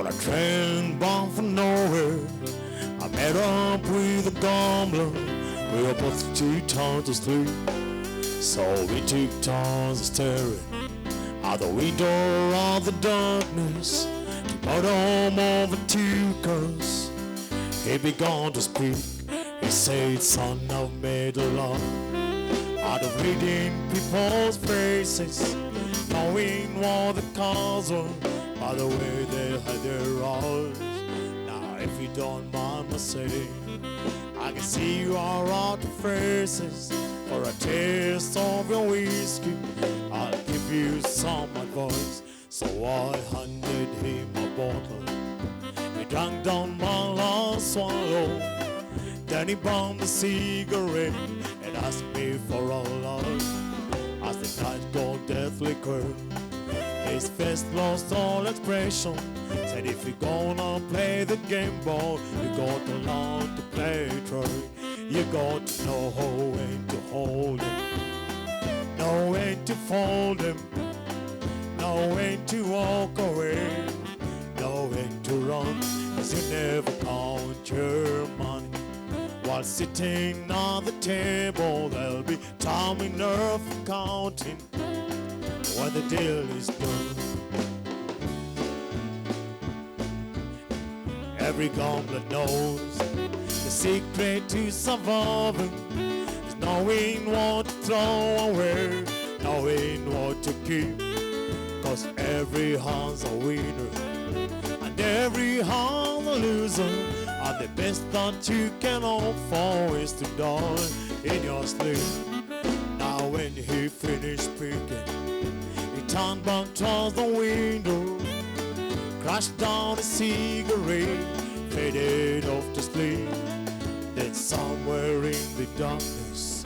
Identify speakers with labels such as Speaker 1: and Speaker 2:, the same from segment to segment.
Speaker 1: On a train bound for nowhere, I met up with a gambler. We were both too tired to sleep, so we took turns staring out the window of the darkness. The bottom of a two-cars, he began to speak. He said, "Son, I've made a lot out of reading people's faces, knowing what the cause were by the way they had their eyes. Now, if you don't mind my saying, I can see you are out of faces. For a taste of your whiskey, I'll give you some advice." So I handed him a bottle. He drank down my last swallow. Then he bummed a cigarette and asked me for a lot. As the night got deathly cold, his face lost all expression. Said, "If you're gonna play the game, boy, you got to learn to play it right. You got to know when to hold him, know when to fold him, know when to walk away, know when to run, 'cause you never count your money while sitting on the table. There'll be time enough for counting when the deal is done." Every gambler knows the secret to surviving is knowing what to throw away, knowing what to keep. 'Cause every hand's a winner and every hand's a loser, and the best that you can hope for is to die in your sleep. Now when he finished speaking, he turned back towards the window, crashed down a cigarette, faded off to sleep. Then somewhere in the darkness,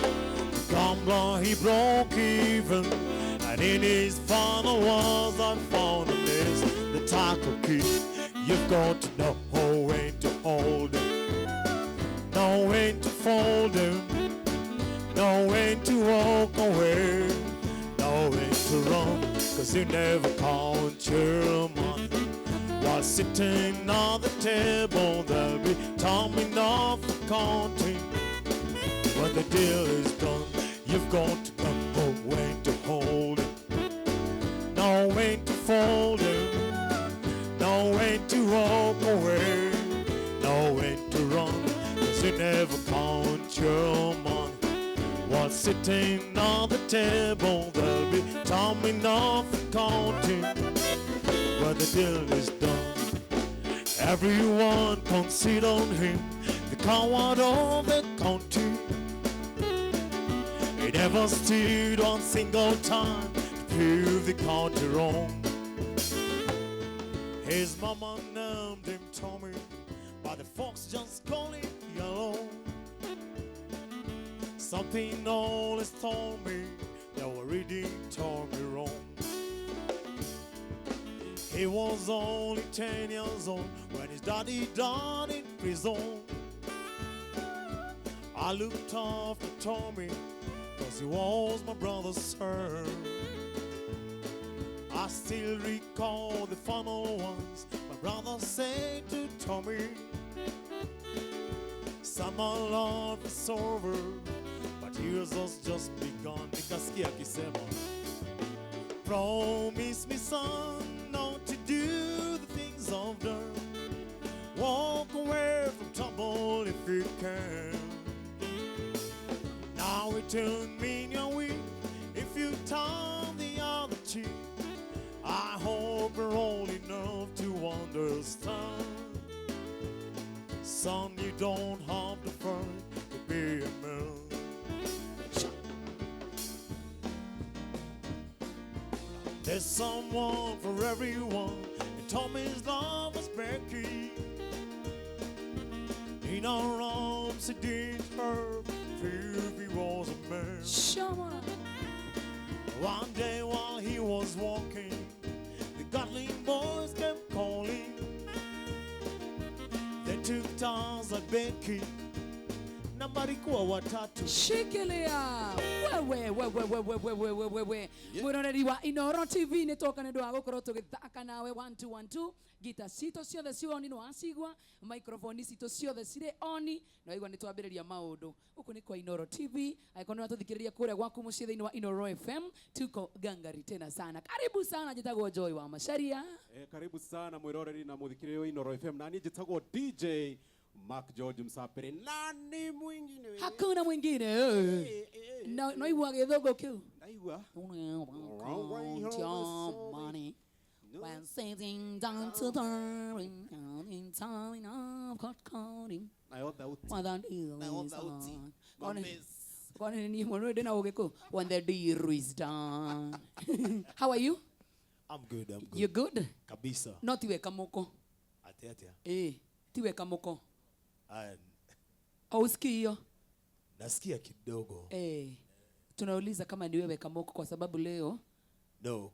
Speaker 1: the gambler he broke even, and in his final words I found a miss, the tackle key. You've got to know when to hold him, know when to fold him, know when to walk away, know when to run, 'cause you never count your money while sitting on the table. There'll be time enough for counting when the deal is done. You've got to know when to hold him, know when to fold him, know when to walk away, know when to run, 'cause you never count your money while sitting on the table. There'll be time enough for counting when the deal is done. Everyone considered him the coward of the county. He never stood one single time to prove the county wrong. His mama named him Tommy, but the folks just call him Yellow. Something always told me they were reading Tommy wrong. He was only 10 years old when his daddy died in prison. I looked after Tommy 'cause he was my brother's son. I still recall the final ones my brother said to Tommy. "Son, my life is over, but yours has just begun." Nikasikia akisema, "Promise me, son, not to do the things I've done. Walk away from trouble if you can. Now return me your weak if you turn the other cheek. I hope you're old enough to understand. Son, you don't have to fight to be a man." There's someone for everyone, and Tommy's love was Becky. In her arms, he did her prove he was a man. One day while he was walking, the Gatling boys kept calling. They took turns at Becky. na marikuwa watatu.
Speaker 2: Shikilia wewe mwiroreri wa Inoro TV ni toka ndu agukoro tugithaka nawe 1212 gita cito ciothe cioni no acigwa microphone cito ciothe cire oni no igwa ni twambiriria maundu uku ni kwa Inoro TV aikoni watuthikiriria kuria gwaku mucie thiini wa Inoro FM tuko gangari tena sana. Karibu sana, jitagwo Joy wa Masharia.
Speaker 3: Karibu sana mwiroreri na muthikiriria wa Inoro FM, nani jitagwo DJ Mark George Msapere. Nani mwingine wewe?
Speaker 2: Hakuna mwingine. No igwa githungu kiu.
Speaker 3: Naigwa.
Speaker 2: Money. When sitting down to the ring, in time of cut cutting. When the deal is done. How are you?
Speaker 1: I'm good.
Speaker 2: You good?
Speaker 1: Kabisa.
Speaker 2: Not tiwe kamoko.
Speaker 1: Ate.
Speaker 2: Tiwe kamoko.
Speaker 1: Ausikio. Nasikia kidogo.
Speaker 2: Tunauliza kama ni wewe kamoko kwa sababu leo
Speaker 1: no,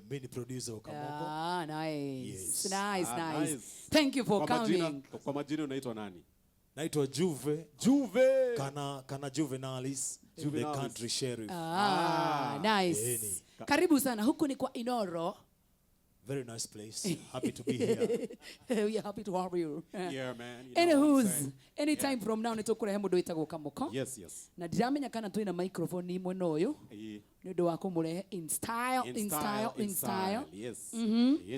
Speaker 1: mini producer wa Kamoko.
Speaker 2: Nice.
Speaker 1: Yes.
Speaker 2: Nice. Thank you for coming.
Speaker 3: Kwa majina unaitwa nani?
Speaker 1: Naitwa Juve. Kana Juvenalis. The country sheriff.
Speaker 2: Nice. Karibu sana. Huku ni kwa Inoro.
Speaker 1: Very nice place. Happy to be here.
Speaker 2: We are happy to have you.
Speaker 3: Yeah, man.
Speaker 2: Anytime from now nitukure he mundu witagwo Kamoko.
Speaker 3: Yes.
Speaker 2: Na ndiramenya kana twina microphone imwe noyo. Ni ndu wa kumurehe in style.
Speaker 3: Yes.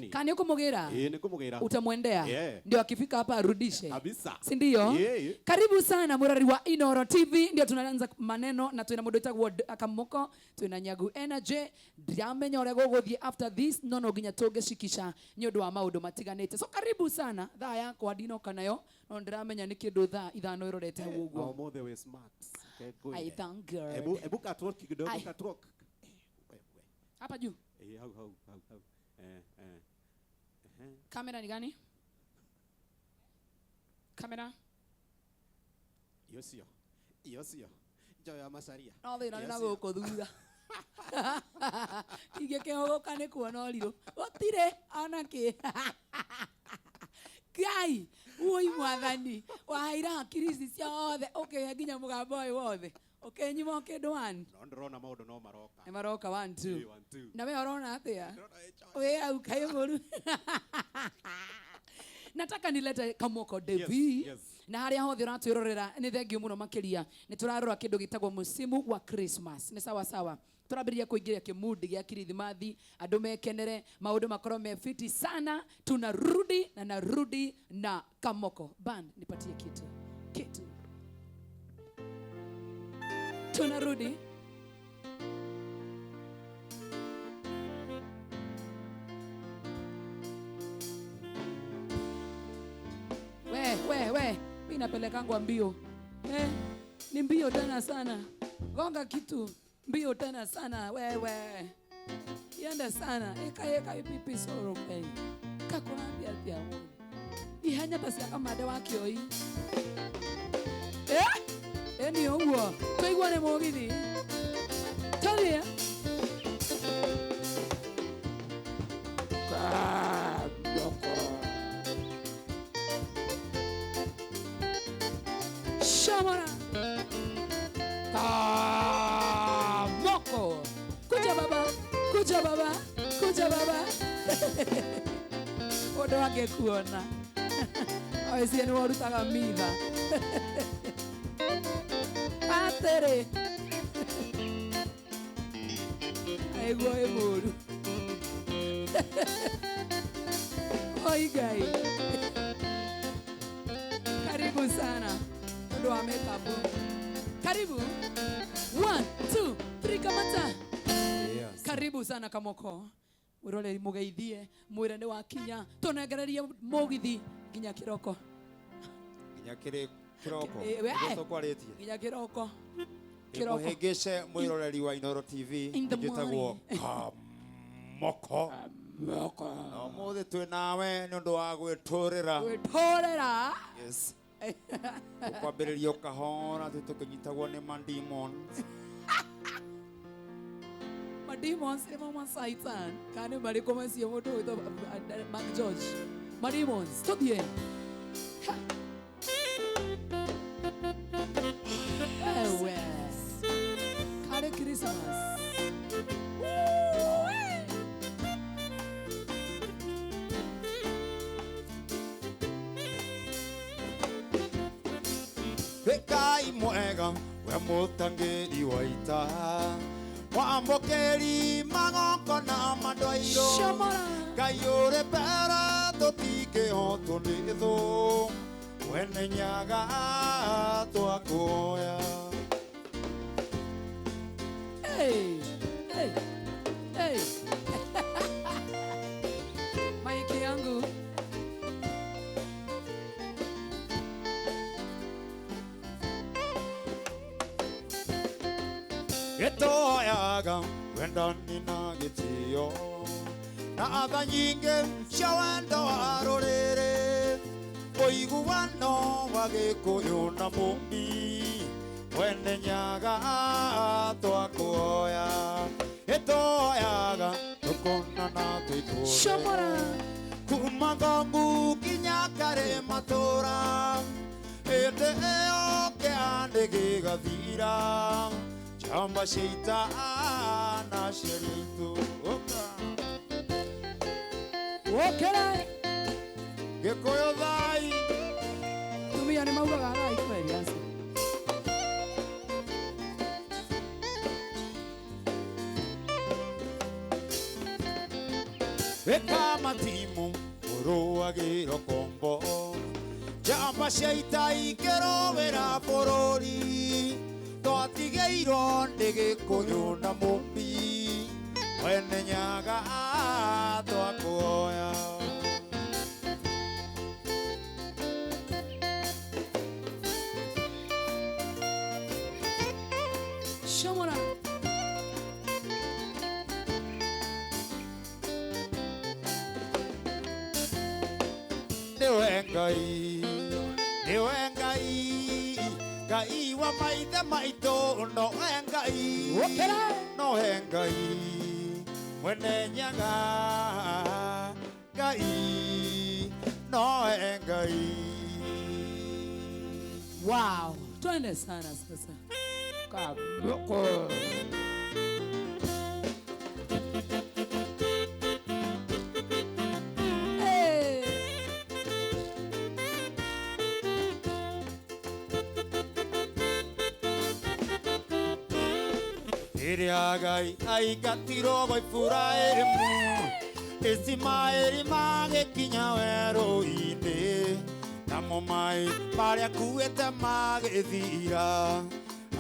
Speaker 2: Kani ukumugira?
Speaker 3: Nikumugira.
Speaker 2: Utamwendea? Ndio akifika hapa arudishe.
Speaker 3: Kabisa.
Speaker 2: Si ndio? Karibu sana murari wa Inoro TV. Ndio tunaanza maneno na twina mundu witagwo Kamoko, twina Nyagu Energy. Ndiramenya uria guguthie after this no nginya tungicikisha ni undu wa maundu matiganite. So karibu sana. Thaa yako ndinoka nayo. No ndiramenya ni kindu thaa ithano irorete uguo.
Speaker 3: Oh, more the way smart. Okay, good.
Speaker 2: I thank God.
Speaker 3: Ebu katwalk kidogo katwalk.
Speaker 2: Hapa juu.
Speaker 3: How.
Speaker 2: Kamera ni gani? Kamera.
Speaker 3: Iyo sio. Joy ya Masharia.
Speaker 2: No thina na guko thutha. Ingĩkĩhogoka nĩ kuona ũrirũ gũtirĩ anake Ngai woi mwathani wahaira hakiri ici ciothe ũkĩhe nginya mũgambo ũyũ wothe ũkĩnyima kĩndũ wani
Speaker 3: no ndĩrona maũndũ no maroka
Speaker 2: nĩ maroka 1 2 na we ũrona atĩa we au kaĩ mũru nataka nilete Kamoko Devi.
Speaker 3: Yes.
Speaker 2: Na haria hothe uratwirorera ni thengio muno makiria ni turarora kindu gitagwo musimu wa Christmas. Ni sawa turabiria kuingiria kimudi gia kirithimathi andu mekenere maundu makoro me fiti sana. Tunarudi na narudi na Kamoko band. Nipatie kitu tunarudi. We mimi napelekangwa mbio. Ni mbio tena sana. Gonga kitu mbio tena sana wewe. Yenda sana. Eka pipi soro kai. Kakwambia pia wewe. Ihanya basi akamade wakio hii. Ni uwo. Tuigwa ne mogithi. Tulia. Shamara Kamoko Kuja baba Odo wake kuona Oesie ni warutaga mitha Atere Aigua emuru Oi gai Karibu sana Ndoa mekabu. Karibu. 1 2 3 kamata.
Speaker 1: Yes.
Speaker 2: Karibu sana Kamoko. Urole mugeithie mwire ni wakinya. Tunegererie mugithi nginya kiroko.
Speaker 4: Nginya kiroko.
Speaker 2: Gutokwaretie. Nginya kiroko.
Speaker 4: Muhengeshe mwiroreri wa Inoro TV. Njitagwo Kamoko. No mothe twe nawe ni undu wa gwiturira. Yes. Ukwambĩrĩria ũkahora tũkĩnyitagwo nĩ demons.
Speaker 2: Demons ni mama Satan. Kani mariko macio mũndũ witwa Mark George. Demons. Tobie.
Speaker 4: Ngai mwega we mũtangĩri wa ita mwamũkĩri magongona mandoiro Ngai ũrĩ mbere tũtingĩhotwo nĩ thũ we nĩ nyaga twakuoya.
Speaker 2: Hey, hey, hey. Maiki yangu.
Speaker 4: Gĩtũoyaga wendani na gĩtĩo na tha nyingĩ cia wendo wa rũrĩrĩ ũiguano wa Gĩkũyũ na Mũmbi we nĩ nyaga twakuoya. Gĩtũoyaga tũkonana twĩkũrĩ kuma Ngong'u nginya Karĩ Matũũra hĩndĩ ĩyo kĩande gĩgathira chamba cia ita na ciaria itũ Gĩkũyũ thai
Speaker 2: tumia nĩ maugaga thai kweli hasa.
Speaker 4: Matimu ũrũagĩrwo kombo chamba cia ita ikĩrũĩra bũrũri twatigĩirwo nĩ Gĩkũyũ na Mũmbi we nĩ nyaga twakuoya.
Speaker 2: Shomora
Speaker 4: niwe Ngai Ngai wa maithe maitũ nowe Ngai nowe Ngai mwene nyaga Ngai nowe Ngai.
Speaker 2: wow, twende sana sasa kaboko.
Speaker 4: Ngai aingatirwo gwa Iburahĩmu Ismaeli magĩkinya werũ-inĩ namo maĩ marĩa akuĩte magĩthira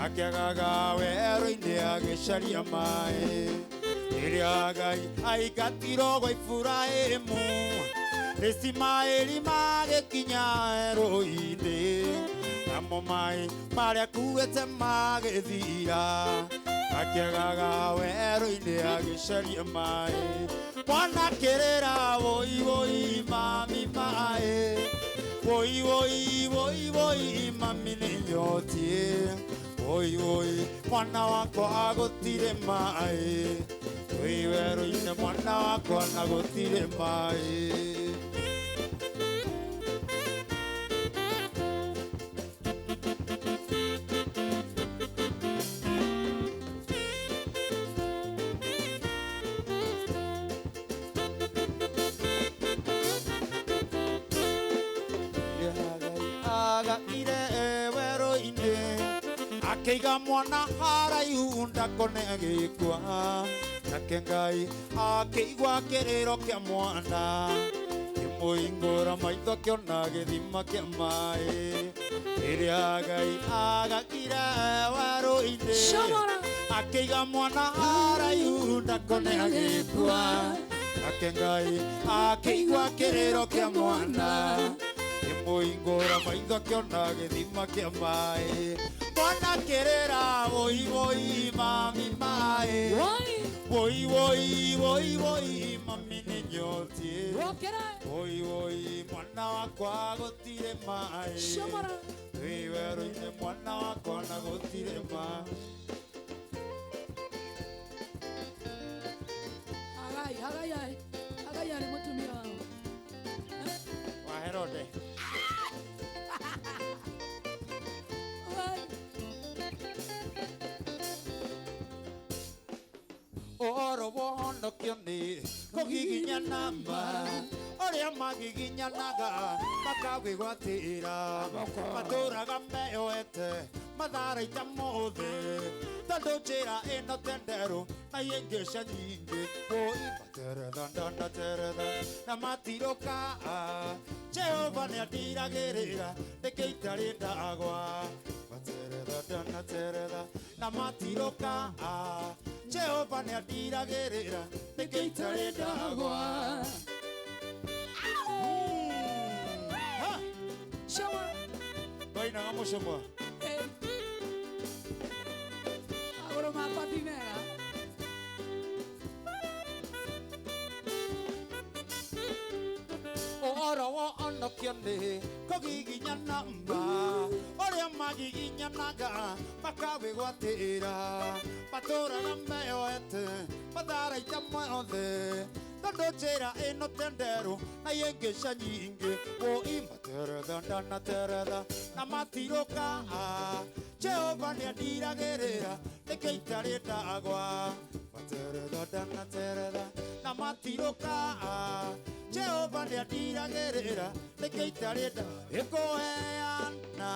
Speaker 4: akĩagaga werũ-inĩ agĩcaria maĩ. Rĩrĩa Ngai aingatirwo gwa Iburahĩmu Ismaeli magĩkinya werũ-inĩ namo maĩ marĩa akuĩte magĩthira akĩagaga werũ-inĩ agĩcaria maĩ. Mwana kĩrĩra woi woi mami maĩ woi woi woi woi mami nĩ nyotie woi woi mwana wakwa gũtirĩ maĩ wĩ werũ-inĩ mwana wakwa na gũtirĩ maĩ. Akĩiga mwana haraihu ndakone agĩkua nake Ngai akĩigua kĩrĩro kĩa mwana kĩmũhingũra maitho akĩona gĩthima kĩa maĩ. Rĩrĩa Ngai agakire werũ-inĩ akĩiga mwana haraihu ndakone agĩkua nake Ngai akĩigua kĩrĩro kĩa mwana kĩmũhingũra maitho akĩona gĩthima kĩa maĩ. Mwana kĩrĩra woi woi mami maĩ woi woi woi woi mami nĩ nyotie woi woi mwana wakwa gũtirĩ maĩ wĩ werũ-inĩ mwana wakwa na gũtirĩ maĩ.
Speaker 2: Hagai nĩ mũtumia wao
Speaker 4: wa Herode. Oro wonokio nĩ kũgiginyana ma oria magiginyanaga makawigwatira maturaga meyoete matharaita mothe tondu njira ino tenderu na yengesha nyingi materetha ndanateretha na matiroka Jehova niandiragirira nikiitari ndagwa materetha ndanateretha na matiroka Jehova niandiragirira nikiitari ndagwa
Speaker 2: Shower.
Speaker 4: Baina nga mushomwa
Speaker 2: Agora mapa primera.
Speaker 4: Ora wa anakiane kogiginyana mba oria magiginyanaga makawigwatira matura na meyoete matharaita mothe tondu njira ino tenderu na yengesha nyingi imateretha ndanateretha na matiroka Jehova niandiragirira nikiitari ndagwa materetha ndanateretha na matiroka Jehova niandiragirira nikiitari ikuheana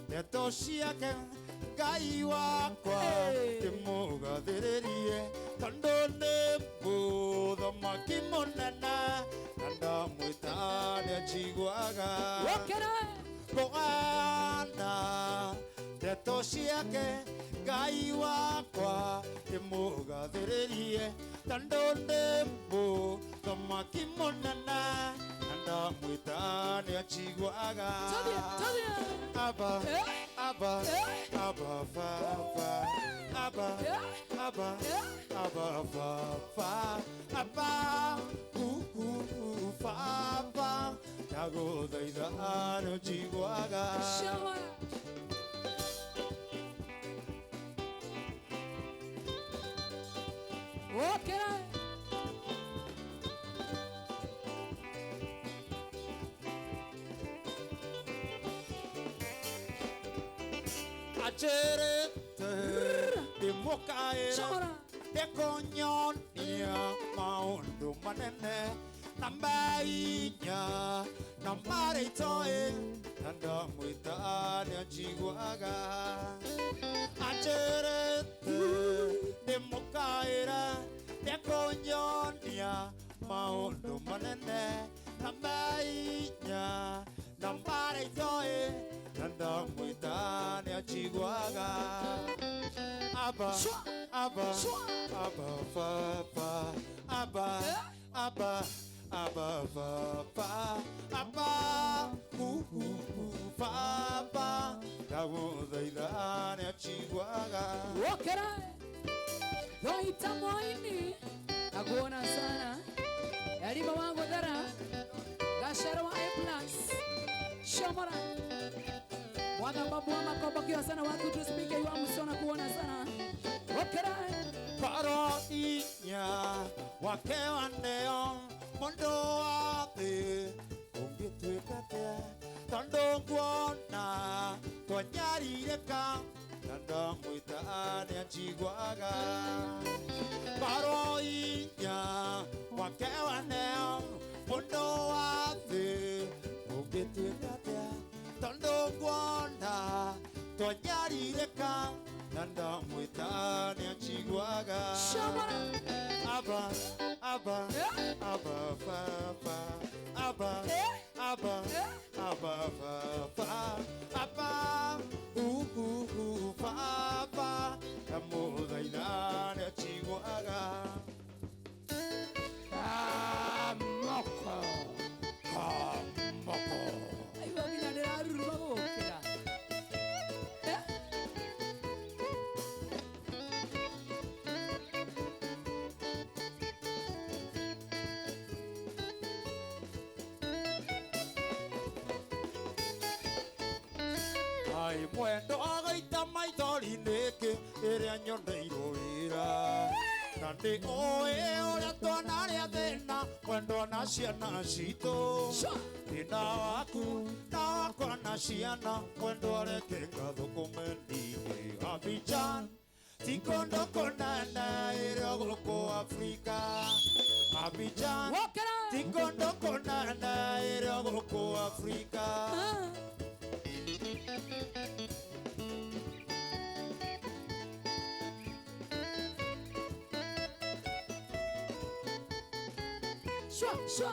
Speaker 4: ndeto ciake Ngai wakwa ndimugathiririe tondu ni muthamaki munene na ndamwita nianjiguaga kuheana ndeto ciake Ngai wakwa ndimugathiririe tondu ni muthamaki munene na ndamwita nianjiguaga Abba Abba Abba Papa Abba Abba Abba Papa Abba Papa ndaguthaitha nianjiguaga Acherete dimukaira dekonyonia maundu manene na mbainya na maritoe na ndamwita nianjiguaga Acherete dimukaira dekonyonia maundu manene na mbainya na maritoe Nanda mwita nianjiguaga Abba Abba Abba Papa Abba Abba Abba Papa Abba Papa ndaguthaitha nianjiguaga
Speaker 2: Wokera Doita moini Nakuona sana Yalima wangu dhara Gashara wa A+. Shamara Mwana babu wa makoba kiwa sana watu tuspike yu amusona kuona sana Wokera
Speaker 4: Paro inya wakewa neo Mondo wathi Ungituikate Tondo nguona Twanyarireka Nanda mwita nianjiguaga Paro inya wakewa neo Mondo wathi Ungituikate Tondo nguona Twanyarireka Nanda mwita nianjiguaga
Speaker 2: Shamara
Speaker 4: Abba Abba Abba Papa Abba Abba Abba Papa Abba Papa ndamuthaitha nianjiguaga
Speaker 2: Kamoko Aiwa gina ndiraruruma gukira
Speaker 4: Ai mwendo agaita maithori niki iria nyondeirwo wira na ndi oe uria twanarĩa thĩna mwendwa na ciana citũ thĩna waku na wakwa na ciana mwendwa reke ngathũkũme ningĩ Abidjan tikondo konana erogoko Afrika. Abidjan,
Speaker 2: Walk it out.
Speaker 4: tikondo konana erogoko Afrika.
Speaker 2: Shwa, shwa.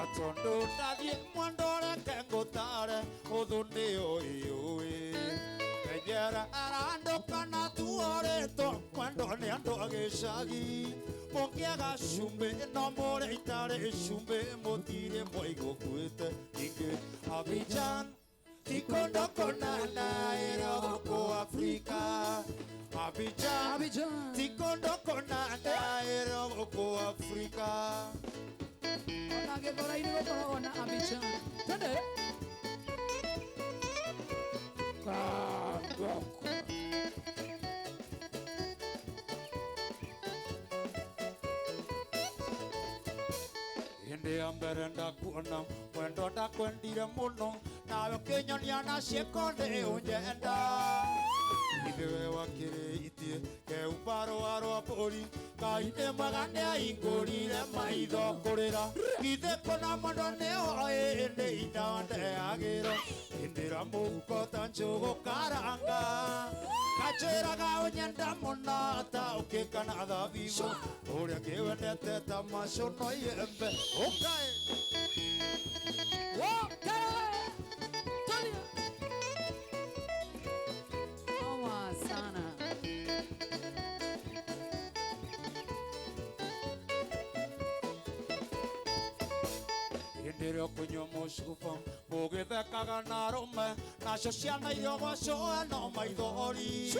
Speaker 4: Atondo nadie mwandore kengotare odone oioi. Kejera arando kana tuoreto mwandone ando ageshagi. Mongiaga shumbe no more itare shumbe motire moigo kuete inge Abidjan. Tikondo konana erogoko Afrika. Abidjan,
Speaker 2: Abidjan.
Speaker 4: tikondo konana erogoko Afrika.
Speaker 2: Onage por ahí no puedo ona Abidjan. Twende.
Speaker 4: Inde amberenda kuona mwendo ndakwendire muno nawe kinyonia na ciekonde unyenda ithiwe wakiriitie keubaro arwa bũrũri Ngai nĩ mwega nĩahingũrire maitho kũrĩra ithe kona mũndũ nĩoĩ nĩ indawa ndeyagĩrwo indĩra mũhuko ta njũgũ karanga kanjĩraga ũnyenda mũno ta ũkĩkana thabibu ũrĩa ngĩwendete ta macono yembe ũkae
Speaker 2: Walk it out. Tulia. Poa sana.
Speaker 4: Indĩrĩ ũkũnyua mũcuba mũgĩthekaga na arũme nacio ciana iria gwacoa no maithori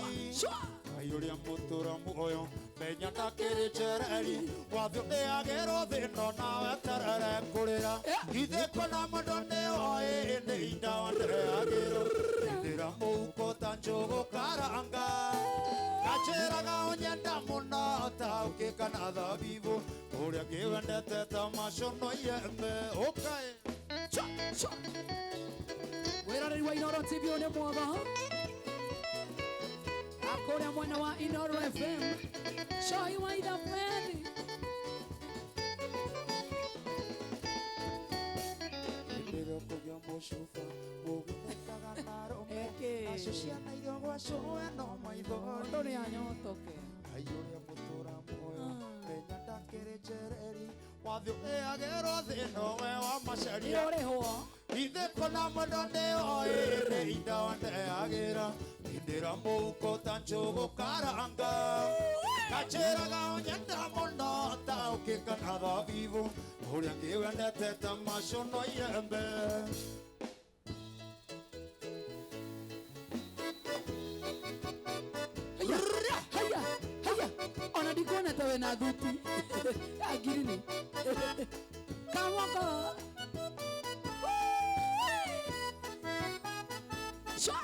Speaker 4: Ngai ũrĩa mũtũra muoyo menya ndakĩrĩ njereri wathio ndĩagĩrwo thĩno nawe terere kũrĩra ithe kona mũndũ nĩoĩ nĩ indawa ndeyagĩrwo indĩra mũhuko ta njũgũ karanga kanjĩraga ũnyenda mũno ta ũkĩkana thabibu ũrĩa ngĩwendete ta macono yembe ũkae
Speaker 2: Wĩroreri wa Inooro TV nĩ mwega. Akũrĩa mwena wa Inooro FM. Cai wa Ithafeli.
Speaker 4: indĩrĩ ũkũnyua mũcuba mũgĩthekaga na arũme
Speaker 2: Eke.
Speaker 4: nacio ciana iria gwacoa no maithori
Speaker 2: Mũndũ nĩ anyotoke.
Speaker 4: Ngai ũrĩa mũtũra muoyo menya ndakĩrĩ njereri wathio ndĩagĩrwo thĩno we wa macaria
Speaker 2: Irorehwo.
Speaker 4: ithe kona mũndũ nĩoĩ nĩ indawa ndeyagĩra indĩra mũhuko ta njũgũ karanga kanjĩraga ũnyenda mũno ta ũkĩkana thabibu ũrĩa ngĩwendete ta macono yembe
Speaker 2: Haya, haya, haya. Ona ndikuona ta wĩna thuti. Ya ngirini. Kamoko. Shwa.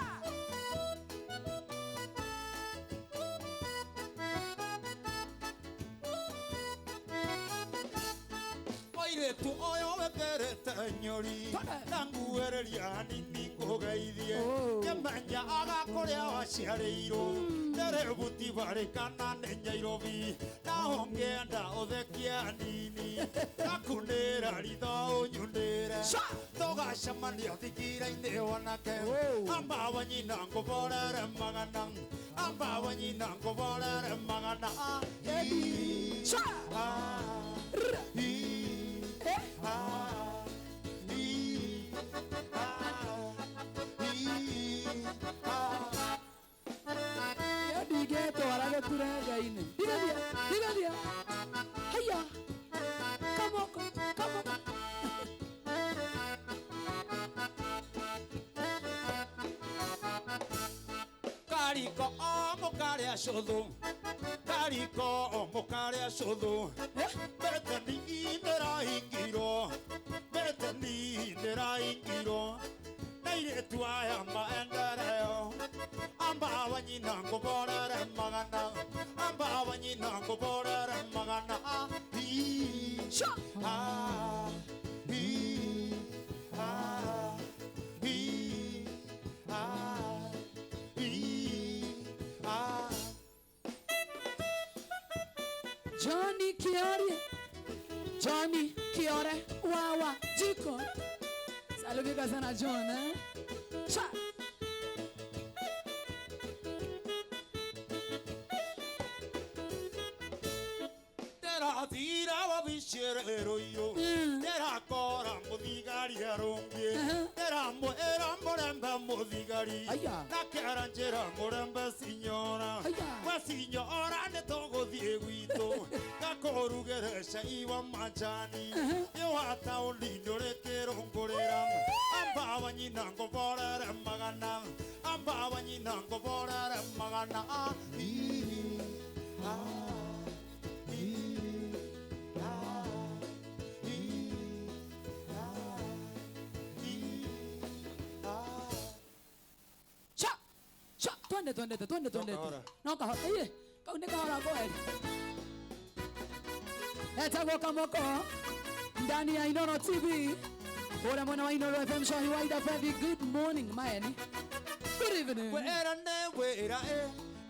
Speaker 4: Oiretu ũyũ wĩkĩrĩte nyũri na nguhĩrĩria hanini ngũgeithie ngĩmenya agakũrĩa waciarĩirwo ndĩrĩ buti barĩkana nĩ Nyairobi naho ngĩenda ũthekie hanini ngakunĩra ritho ũnyundĩre tũgacemania thikira-inĩ wanake amba wanyina ngũborere magana amba wanyina ngũborere magana
Speaker 2: Ndigetwara gũturenga-inĩ. Ndigathia. Haya. Kamoko.
Speaker 4: Kariko mũkarĩa cũthũ Kariko mũkarĩa cũthũ Betani nĩrahingirwo Betani nĩrahingirwo na airĩtu aya maendereo amba wanyina ngũborere magana amba wanyina ngũborere magana
Speaker 2: Johnny Kiore. Johnny Kiore. Wawa. Jiko. Salubika sana John, eh? Cha.
Speaker 4: Tira wa bishero yo. Tera kora mudigari arungi. Tera moremba mudigari. Na karanjera moremba signora. Wa signora ne togo dieguito. Gakorugeresha iwa majani. Yo ata olindore kerongorera. Amba wanyina ngobora magana. Amba wanyina ngobora magana.
Speaker 2: Twende. No ka eh ka uneka hora go eh. Etagwo Kamoko ndani ya Inooro TV. Bora mwana wa Inooro FM show Wide Friday. Good morning man. Good evening.
Speaker 4: Wera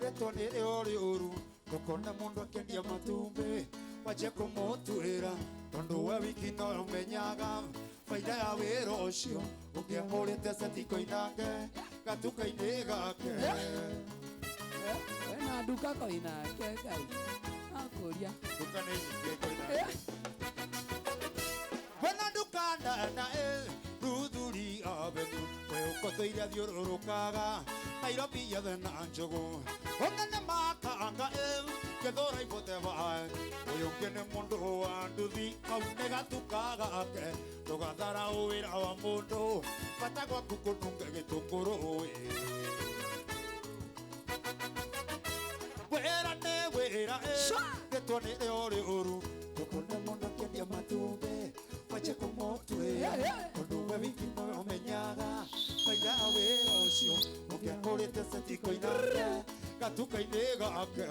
Speaker 4: etonere ori oru kokona mundu akendia matumbe waje kumutuira tondu wa wiki no menyaga faida ya wera ucio ungiamurite setiko inange gatuka-ini gake
Speaker 2: na duka ko inake kai akuria
Speaker 4: duka ni nyingi wana dukanda na ruduri abetu we ukotoira thiururukaga Nairobi yothe na njogu onane makanga kethora ibote vai uyu ngene mundu wa nduthi kau ni gatuka gake tugathara wira wa mundu bata gwaku kununge gitunguru wira gitwanire uri uru tukunda mundu kendia matumbe wache kumotwe kundu we wiki no menyaga faida wira ucio ungiakurite setiko inake gatuka-ini gake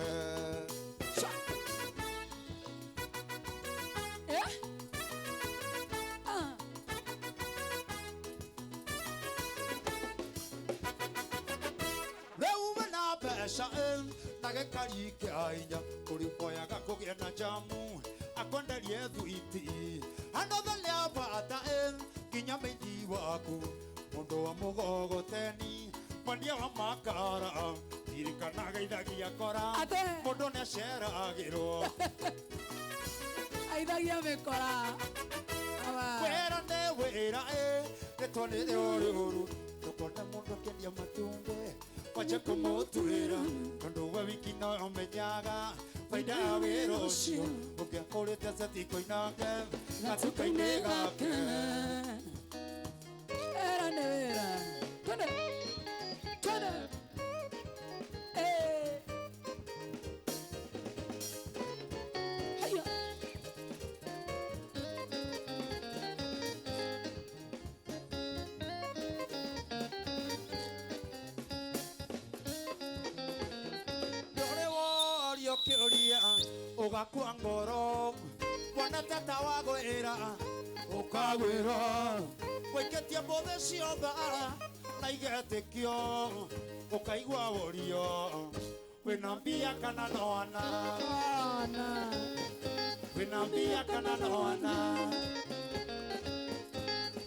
Speaker 4: nagekari kiainya kuripoyaga kugia na jamu akwenderie thuiti anothelia bata kinya meiti waku mundu wa mugogoteni mwendia wa makara irikanaga ithagia kora mundu niaceragirwo
Speaker 2: aithagia mekora
Speaker 4: wera ne wira nitwanire uri uru tukona mundu akendia matumbe wache kumutuira tondu we wiki no menyaga faida ya wira ucio ungiakurite setiko inake gatuka-ini gake
Speaker 2: era ne wira twende haya
Speaker 4: Kioria ugakua ngoro wana tata wagwira ukagwira wiketie mbothe ciotha na igetikio ukaigua worio wina mbia kana noana wina mbia kana noana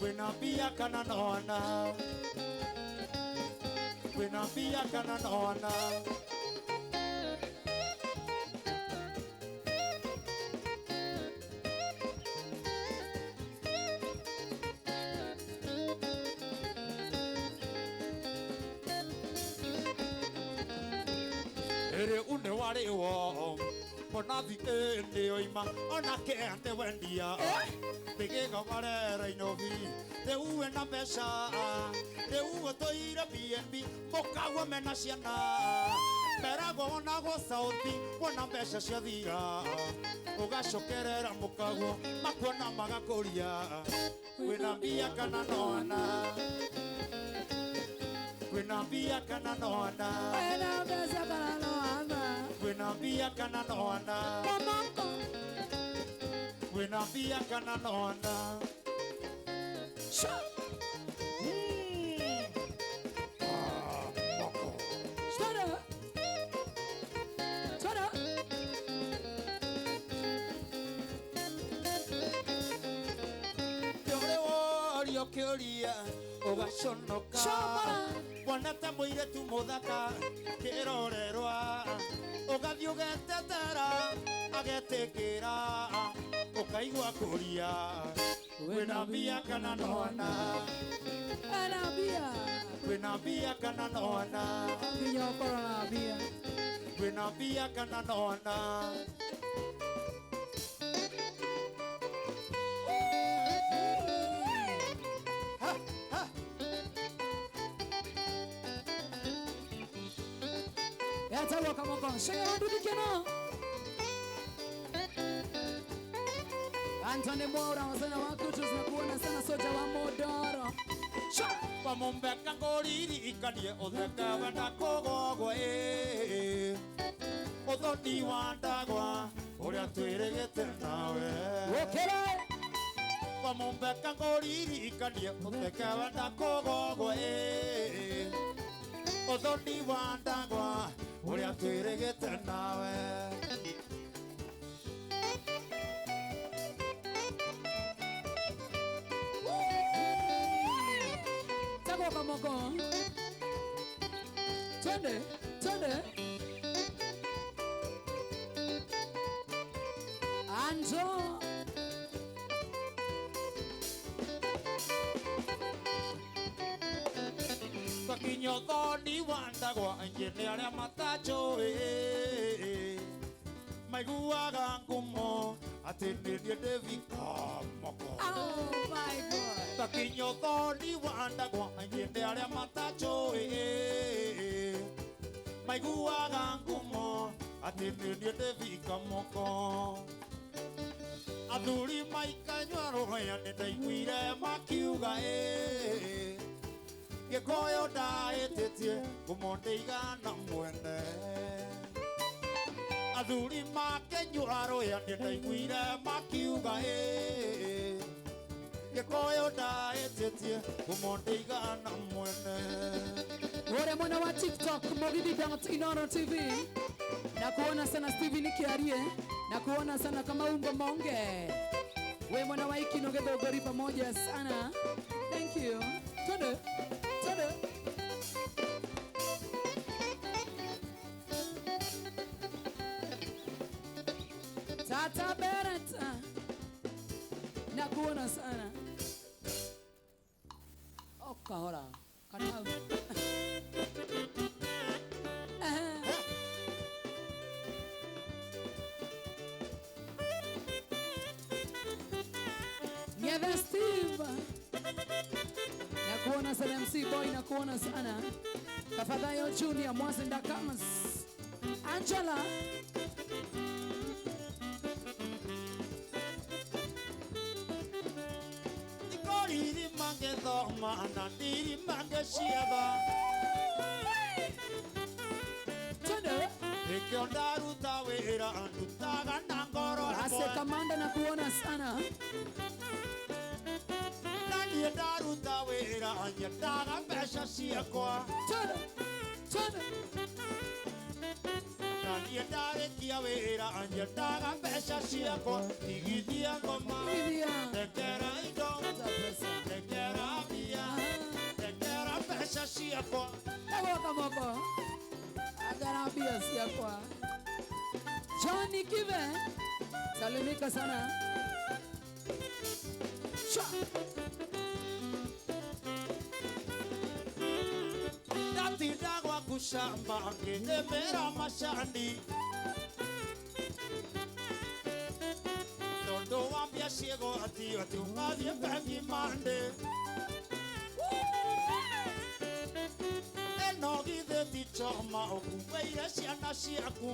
Speaker 4: wina mbia kana noana wina mbia kana noana ere une wari wo monathi ende oima ona kende wendia bigiga warera inovi teuwe na mbeca teuwe toire BNB mokagwo mena ciana meragwo onagwo sauthi wona mbeca ciathira ugacokerera mukagwo makuona magakuria wina mbia kana nona wina mbia kana nona
Speaker 2: wina mbeca kana nona
Speaker 4: wina mbia kana nona wina mbia kana nona makĩũria ũgaconoka
Speaker 2: Choma.
Speaker 4: wonete mũirĩtu mũthaka kĩrorerwa ũgathiĩ ũgetetera agetĩkĩra ũkaigua kũria wĩna mbia kana nona
Speaker 2: Anabia.
Speaker 4: wĩna mbia kana nona
Speaker 2: Nginya ũkorwo na mbia.
Speaker 4: wĩna mbia kana nona
Speaker 2: Yatagwo kamoko. Shega handudikeno. Anthony Mwaura wazana wakutu zinakuona sana soja wa Modoro.
Speaker 4: Pamumbeka ngũririkanie ũtheke wenda kũgogwo ũthoni wa ndagwa ũrĩa twĩrĩgĩte nawe pamumbeka ngũririkanie ũtheke wenda kũgogwo ũthoni wa ndagwa ũrĩa twĩrĩgĩte nawe
Speaker 2: Tagwo kamoko. Twende, twende. Anjo.
Speaker 4: twakinya ũthoni wa ndagwa aingĩ nĩ arĩa matanjũĩ maiguaga ngumo atĩ nĩ niĩ David Kamoko
Speaker 2: Oh my God.
Speaker 4: twakinya ũthoni wa ndagwa aingĩ nĩ arĩa matanjũĩ maiguaga ngumo atĩ nĩ niĩ David Kamoko athuri maikanyua rũhĩa nĩ ndaiguire makiuga gĩkũyũ ndahĩtĩtie ngumo ndĩigana mwene athuri makenyua rũhĩa nĩ ndaiguire makiuga gĩkũyũ ndahĩtĩtie ngumo ndĩigana mwene
Speaker 2: Ore mwana wa TikTok Mogidi Dance Inooro TV. Na kuona sana Steven Kiarie. Na kuona sana kama Umbo Monge. We mwana wa Ikino Githogori pamoja sana. Thank you. Twende. Twende. Tata Beretta. Na kuona sana. Oh, kahora. Kanau. Nyeve Steve. Nakuona sana MC Boy, nakuona sana. Tafadhali Junior Mwasenda Kamas. Angela.
Speaker 4: Ikoriri mangethoma na ndiri mangeciatha
Speaker 2: Twende.
Speaker 4: nĩkĩo ndaruta wĩra ndutaga na ngoro
Speaker 2: Ase Kamanda nakuona sana.
Speaker 4: na niĩ ndaruta wĩra nyendaga mbeca ciakwa
Speaker 2: Twende. Twende.
Speaker 4: na niĩ ndarĩkia wĩra nyendaga mbeca ciakwa igithia ngoma
Speaker 2: Hivyo.
Speaker 4: ndekera indo
Speaker 2: Za pesa.
Speaker 4: ndekera mbia ndekera mbeca ciakwa
Speaker 2: Tagwo kamoko. Agarabia siakwa. Johnny Kive. Salimika sana. Sha.
Speaker 4: ndatinda gwaku shamba ngĩtembera macani tondũ wambia ciĩgo ati ũgathiĩ bengi mande ĩno githĩ ti choma ũkuĩire ciana ciaku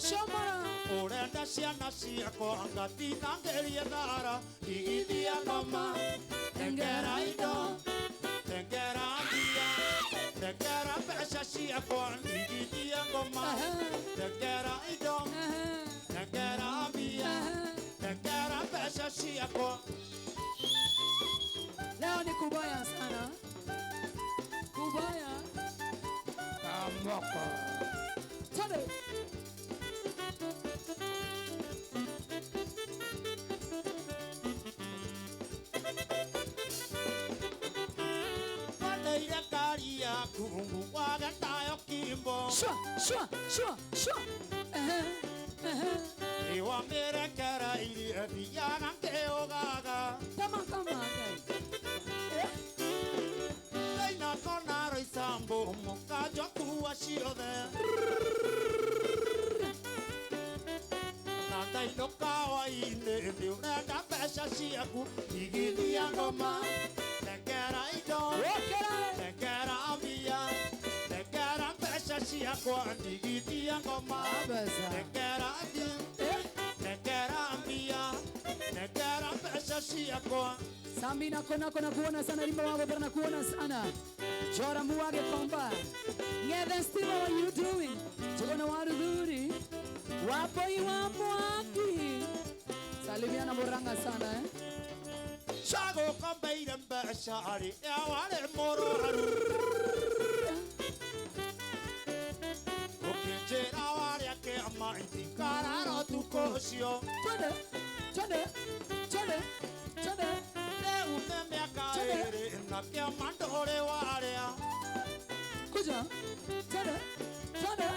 Speaker 2: Shomara.
Speaker 4: ũrenda ciana ciakwa ngatinangĩrie thara igithia ngoma tengera indo tengera mbia tengera mbeca ciakwa igithia ngoma tengera indo tengera mbia tengera mbeca ciakwa
Speaker 2: Leo ni kubaya sana. Kubaya.
Speaker 4: Kamoko
Speaker 2: Twende. Shua, shua, shua, shua.
Speaker 4: Iwa mere kara ili aviana ke ogaga.
Speaker 2: Come on, guys.
Speaker 4: Leina konaro isambo moka joku ashiode. Nanda inokawa ine diunenda pesha shiaku igidi angoma. Nekera ido, nekera ambia, nekera pesha shiaku igidi angoma. Nekera nekera ambia, nekera pesha shiaku.
Speaker 2: Sambi nako kuona sana limba wangu bera kuona sana. Chora muage komba. Ngede Steve, what are you doing? Chukona waru duri. Wapo iwamwaki. Salimiana boranga sana
Speaker 4: Shago kombeire mbesha ari ya wale moro haru. Ukinjera wale ake amaiti kararo tukosio.
Speaker 2: Chode.
Speaker 4: Umeme akaere na kia mandore warea.
Speaker 2: Kuja. Chode.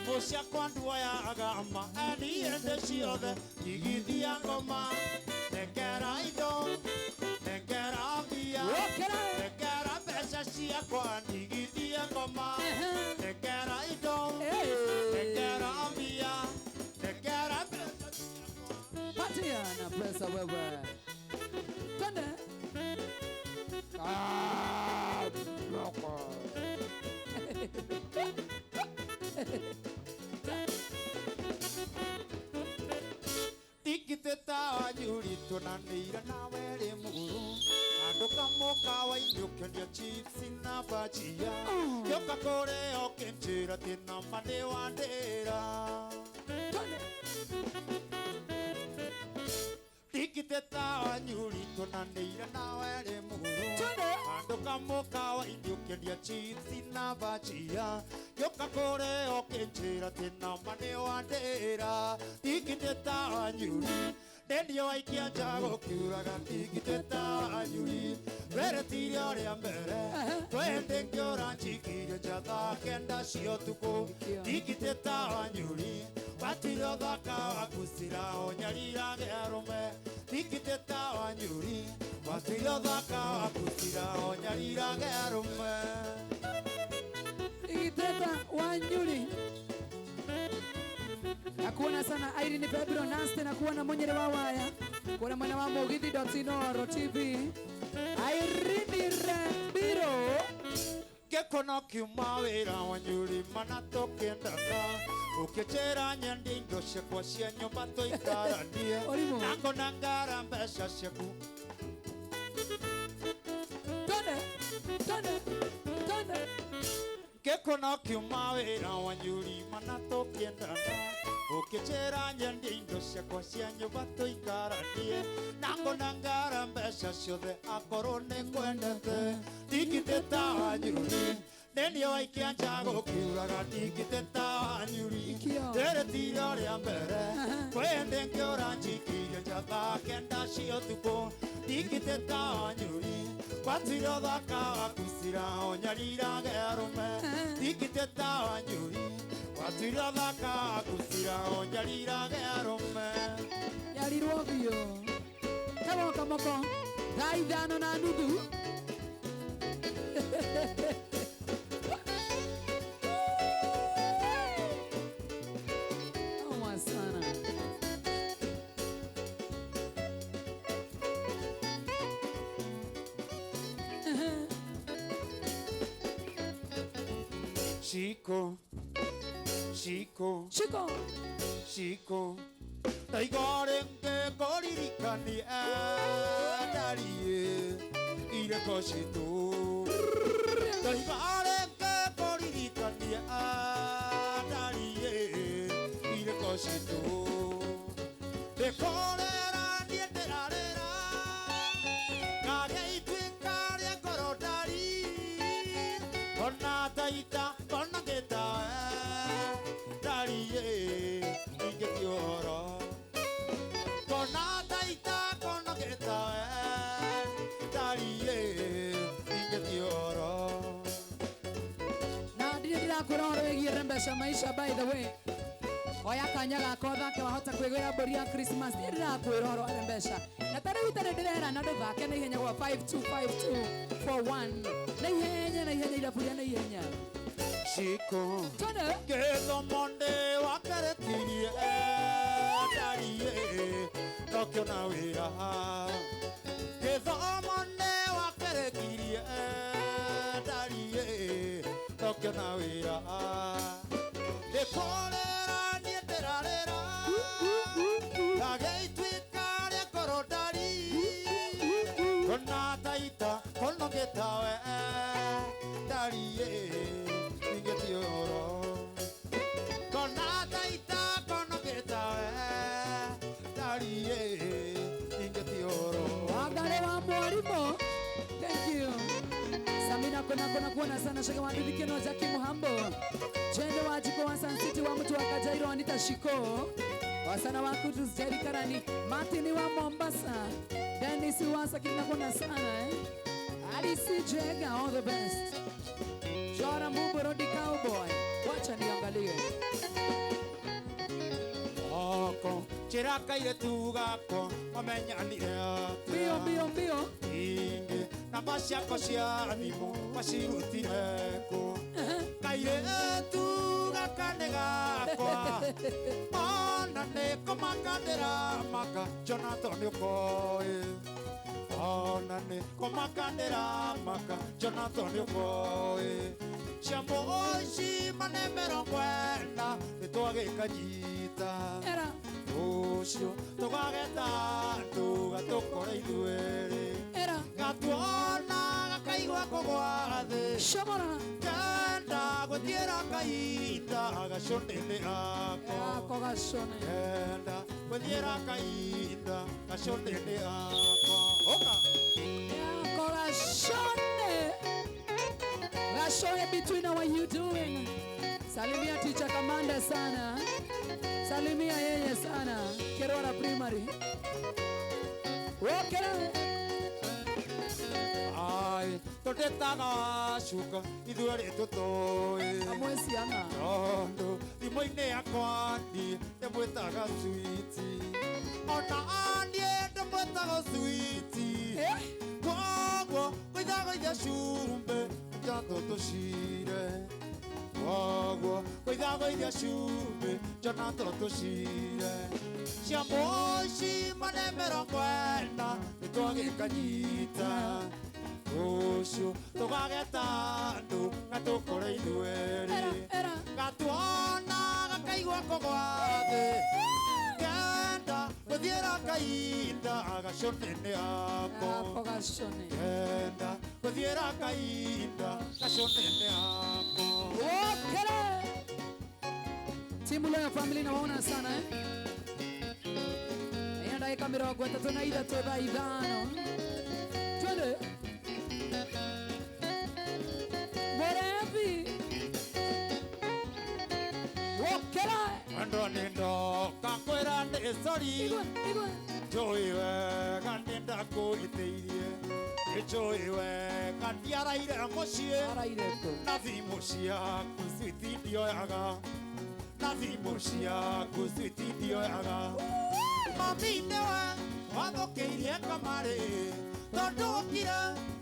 Speaker 4: Imosia kwandua ya agama eni ende shiode igidi angoma. Nekera ido, nekera ambia, nekera pesha shia kwa igidi angoma. Nekera ido, nekera ambia, nekera pesha shia kwa.
Speaker 2: Patiana pesa wewe. Chode.
Speaker 4: Tikiteta nyuri tunanira na wele muru. Ando kamoka wa inyukendia chips na bajia. Yoka kore okenjira tina mane wandera. Tikiteta nyuri tunanira na wele muru. Ando kamoka wa inyukendia chips na bajia. Yoka kore okenjira tina mane wandera. Tikiteta nyuri Dendio aikia jago kiuraga tikiteta anyuri. Vere tiri oria mbere twende ngiora nchikirio njatha kenda cio tuku. Tikiteta anyuri watiro thaka wakusira onyarira gearume. Tikiteta anyuri watiro thaka wakusira onyarira gearume.
Speaker 2: Tikiteta wanyuri. Nakuona sana Irene Pedro Naste, nakuona Monyere wa waya. Kuna mwana wa Mugithi.Inoro TV. Irene Pedro.
Speaker 4: Gekona kiuma wira wanyuri mana tokendaka. Ukechera nyandi indo ciakwa cia nyumba tũikaranie. Nakona ngara mbeca ciaku.
Speaker 2: Tonde.
Speaker 4: Gekona kiuma wira wanyuri mana tokendaka. Ukechera nyandi indo ciakwa cia nyumba tũikaranie. Nakona ngara mbeca ciothe akorwo nĩ kwendete. Tikiteta anyuri Nendio aikia njago kiuraga tikiteta anyuri. Tere tiri oria mbere twende ngiora nchikirio njatha kenda cio tuku. Tikiteta anyuri watiro thaka wakusira onyarira gearume. Tikiteta anyuri watiro thaka wakusira onyarira gearume.
Speaker 2: Yarirwo biyo. Kamoka moko. Thaa ithano na nuthu. Shiko Taigorenge koririkani Darie Ile koshitu Taigorenge koririkani Darie Ile koshitu Dekorera nieterarera Kage itwikare korodari Kona taita kona geta Darie Ingetiora Kona taita kona geta Darie Ingetiora ndirakwira horo wigie mbesha maisha by the way oya kanya gako thake wahota kwigwira mburi ya Christmas ndirakwira horo wa mbesha na tare witare ndirera na nduthake na ihenya gwa 525241 na ihenya ira puria na ihenya
Speaker 4: Chico
Speaker 2: tone
Speaker 4: Getho monde wakarekirie Darie Tokyo na wira Getho monde wakarekirie Darie Tokyo na wira Dekolera nieterarera Dageitwikare korodari Kona taita kono getawe Darie Ingetioro Kona taita kono getawe Darie Ingetioro
Speaker 2: wagare wa mwarimo thank you Samina kuna kuona sana shaka wandithi no Jackie Muhambo Chende wa jiko wa Sun City wa mtu wa Kajairo Anita Shiko wasana wa Kudus Jerry Karani Martin wa Mombasa Dennis Wasa kuna sana Alice Jega all the best Jora Muburo di Cowboy wacha niangalie
Speaker 4: Oko Chiraka ile tugako Wamenya ni
Speaker 2: Bio
Speaker 4: Inge na mashako cia thimo macirutireko kaire tugakane gakwa ona niko makandĩra maka Jonathan nĩũkoĩ ona niko makandĩra maka Jonathan nĩũkoĩ ciambo ici manemero kwenda nĩtwagĩkanyita
Speaker 2: era
Speaker 4: ũcio tũgageta andũ gatũkora ithuerĩ
Speaker 2: era
Speaker 4: Gatuona gakaigua kũgwa thĩ
Speaker 2: Shomora
Speaker 4: Kenda gũthiĩra kahinda gacũnĩ-inĩ gakwa
Speaker 2: Kogashone
Speaker 4: Kenda gũthiĩra kahinda gacũnĩ-inĩ gakwa Oka
Speaker 2: Gashone between our you doing Salimia teacher Kamanda sana Salimia yeye sana Kerora primary Okay
Speaker 4: Ai tũndĩtaga cuka ithuerĩ tũtũĩ
Speaker 2: Amwesi ama
Speaker 4: Tondũ thimũ-inĩ yakwa niĩ ndĩmwĩtaga Switi Ona niĩ ndĩmwĩtaga Switi Koguo gũithagoitha cumbĩ njono tũcire Koguo gũithagoitha cumbĩ njono tũcire Ciambo ici manemero kwenda nĩtwagĩkanyita Ũcio tũgageta andũ na tũkore ithuerĩ Gatuona gakaigua kũgwa thĩ Kenda gũthiĩra kahinda gacũnĩ-inĩ gako
Speaker 2: Kogashone
Speaker 4: Kenda gũthiĩra kahinda gacũnĩ-inĩ gako
Speaker 2: Okay Timu leo family na waona sana Dakika 33 thaa ithano twende Morevi Wokera
Speaker 4: Ando nindo kakwĩra nĩ sorry
Speaker 2: Igwe
Speaker 4: Njũĩ wega nĩndakũhĩtĩirie Njũĩ wega ndiaraire mũciĩ
Speaker 2: Araireko
Speaker 4: Na thimũ ciaku Switi ndioyaga Na thimũ ciaku Switi ndioyaga Mami nĩwe wathũkĩirie kamarĩ Tondũ ũkire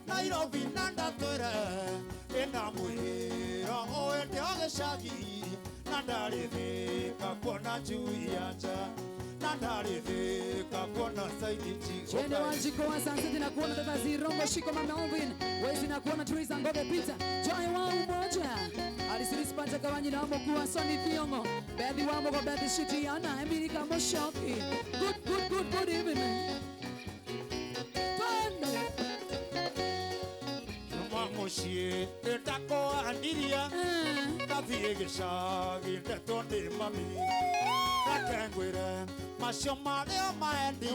Speaker 4: Nairobi na ndatwĩre Ĩna mwĩra ũwende o gĩcagi Na ndarĩthĩka kuona njui ya nja Na ndarĩthĩka kuona saidi
Speaker 2: Chende wanjiko wa Sun City na kuona tata Zirongo Shiko Mama Alvin Wezi na kuona Teresa Ngove Peter Joy wa umoja Alisirisi Panja Kawanyi na amo kuwa Sonny Thiongo Bethi wa mogo Bethi Shitiana Emirika Moshoki Good evening Twende
Speaker 4: Numa mũciĩ ndakũaniria Ndathiĩ gĩcagi ndeto nĩ mami Reke ngwĩre macio marĩa maendi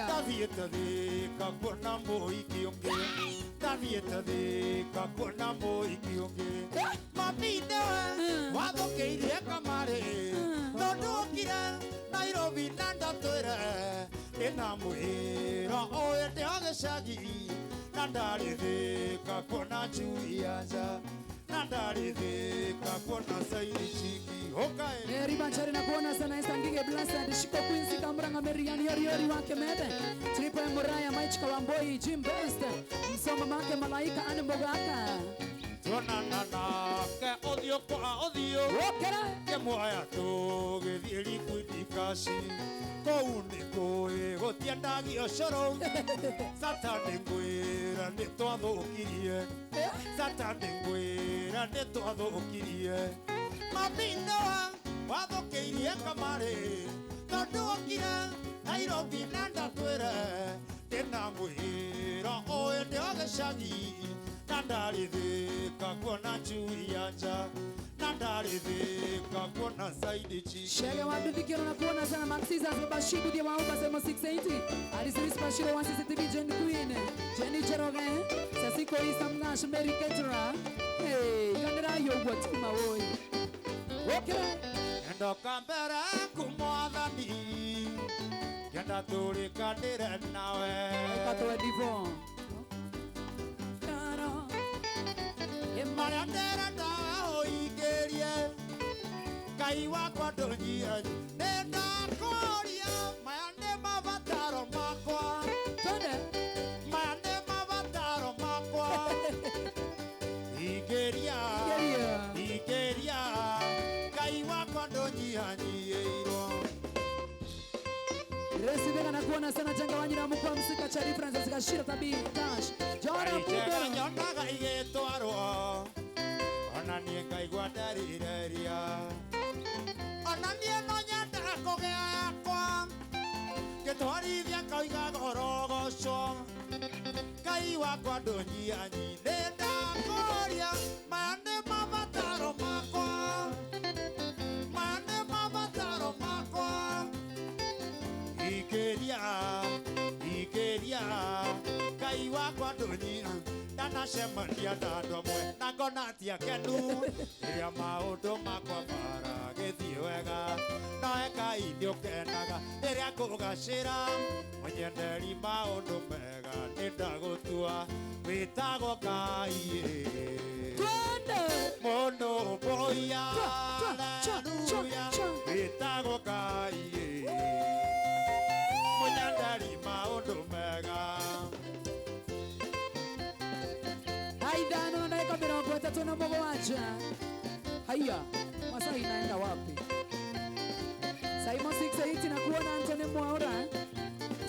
Speaker 4: Ndathiĩte Thĩka kuona mũhiki ũngĩ Ndathiĩte Thĩka kuona mũhiki ũngĩ Mami nĩwe wathũkĩirie kamarĩ Tondũ ũkire Nairobi na ndatwĩre Ĩna mwĩra ũwende o gĩcagi Na ndarĩthĩka kuona njui ya nja Na ndarĩthĩka kakuona zaidi chiki hokae
Speaker 2: Mary Machari na kuona sana Esther Ngige Blessed Shiko Quincy Kamranga Meriani Yori wake Mede Triple Muraya Maichika Wamboi Jim Best Msoma Make Malaika Ane Mbogaka
Speaker 4: Tuonana ke odio kwa odio
Speaker 2: Wokera
Speaker 4: ke moya to githiri kwidikasi kou nĩ kũĩ gũtiendagio cũrũ Satani ngwĩra nĩ twathũkirie Satani ngwĩra nĩ twathũkirie Mabinoa wathũkĩirie kamarĩ tondũ okire Nairobi na ndatwĩre ndĩna mwĩra ũyũ nĩ wa gĩcagi na ndarĩthĩka kuona njui ya nja na ndarĩthĩka kuona zaidi chiki
Speaker 2: Shege wabidhikiro na kuona sana Maxiza Zebashibu Dia Maumba Zemo 680 Alisiri Spashiro wa CCTV Jenny Queen Jenny Cheroge Sasiko Isa Mnash Mary Ketura Hey, Gandera Yogwa Tima Woi Okay
Speaker 4: Ndoka mbere kumwathani Genda tũrĩkanĩre nawe
Speaker 2: Katoe Divon
Speaker 4: Marĩa ndĩrenda ũingĩrie Ngai wakwa ndũnyihie nĩ ndakũria maya nĩ mabataro makwa maya nĩ mabataro makwa ingĩria Ngai wakwa ndũnyihanyihĩirwo
Speaker 2: Resibega na kuona sana Janga Wanyira Mukwa Msika cha difference zikashira tabii Tash Jona Puga
Speaker 4: nyonaga igĩtwarwo ona niĩ ngaigua ndarireria ona niĩ no nyenda kũgĩa yakwa ngĩtwarithia ngauiga gorogoco Ngai wakwa ndũnyihanyi nĩ ndakũria maya nĩ mabataro makwa maya nĩ mabataro makwa ikĩria Ngai wakwa ndũnyihanyi ndanacemania na andũ amwe na ngona ti akenu rĩrĩa maũndũ makwa maragĩthiĩ wega nawe Ngai nĩũkenaga rĩrĩa ngũgacĩra mũnyenderi maũndũ mega nĩ ndagũtua wĩtagwo Ngai mũndũ mbũia haleluya wĩtagwo Ngai mũnyenderi maũndũ mega
Speaker 2: Haidano na eka mirongo itatu na mũgwanja Haya, Masai inaenda wapi? Saimo 680 na kuona Anthony Mwaura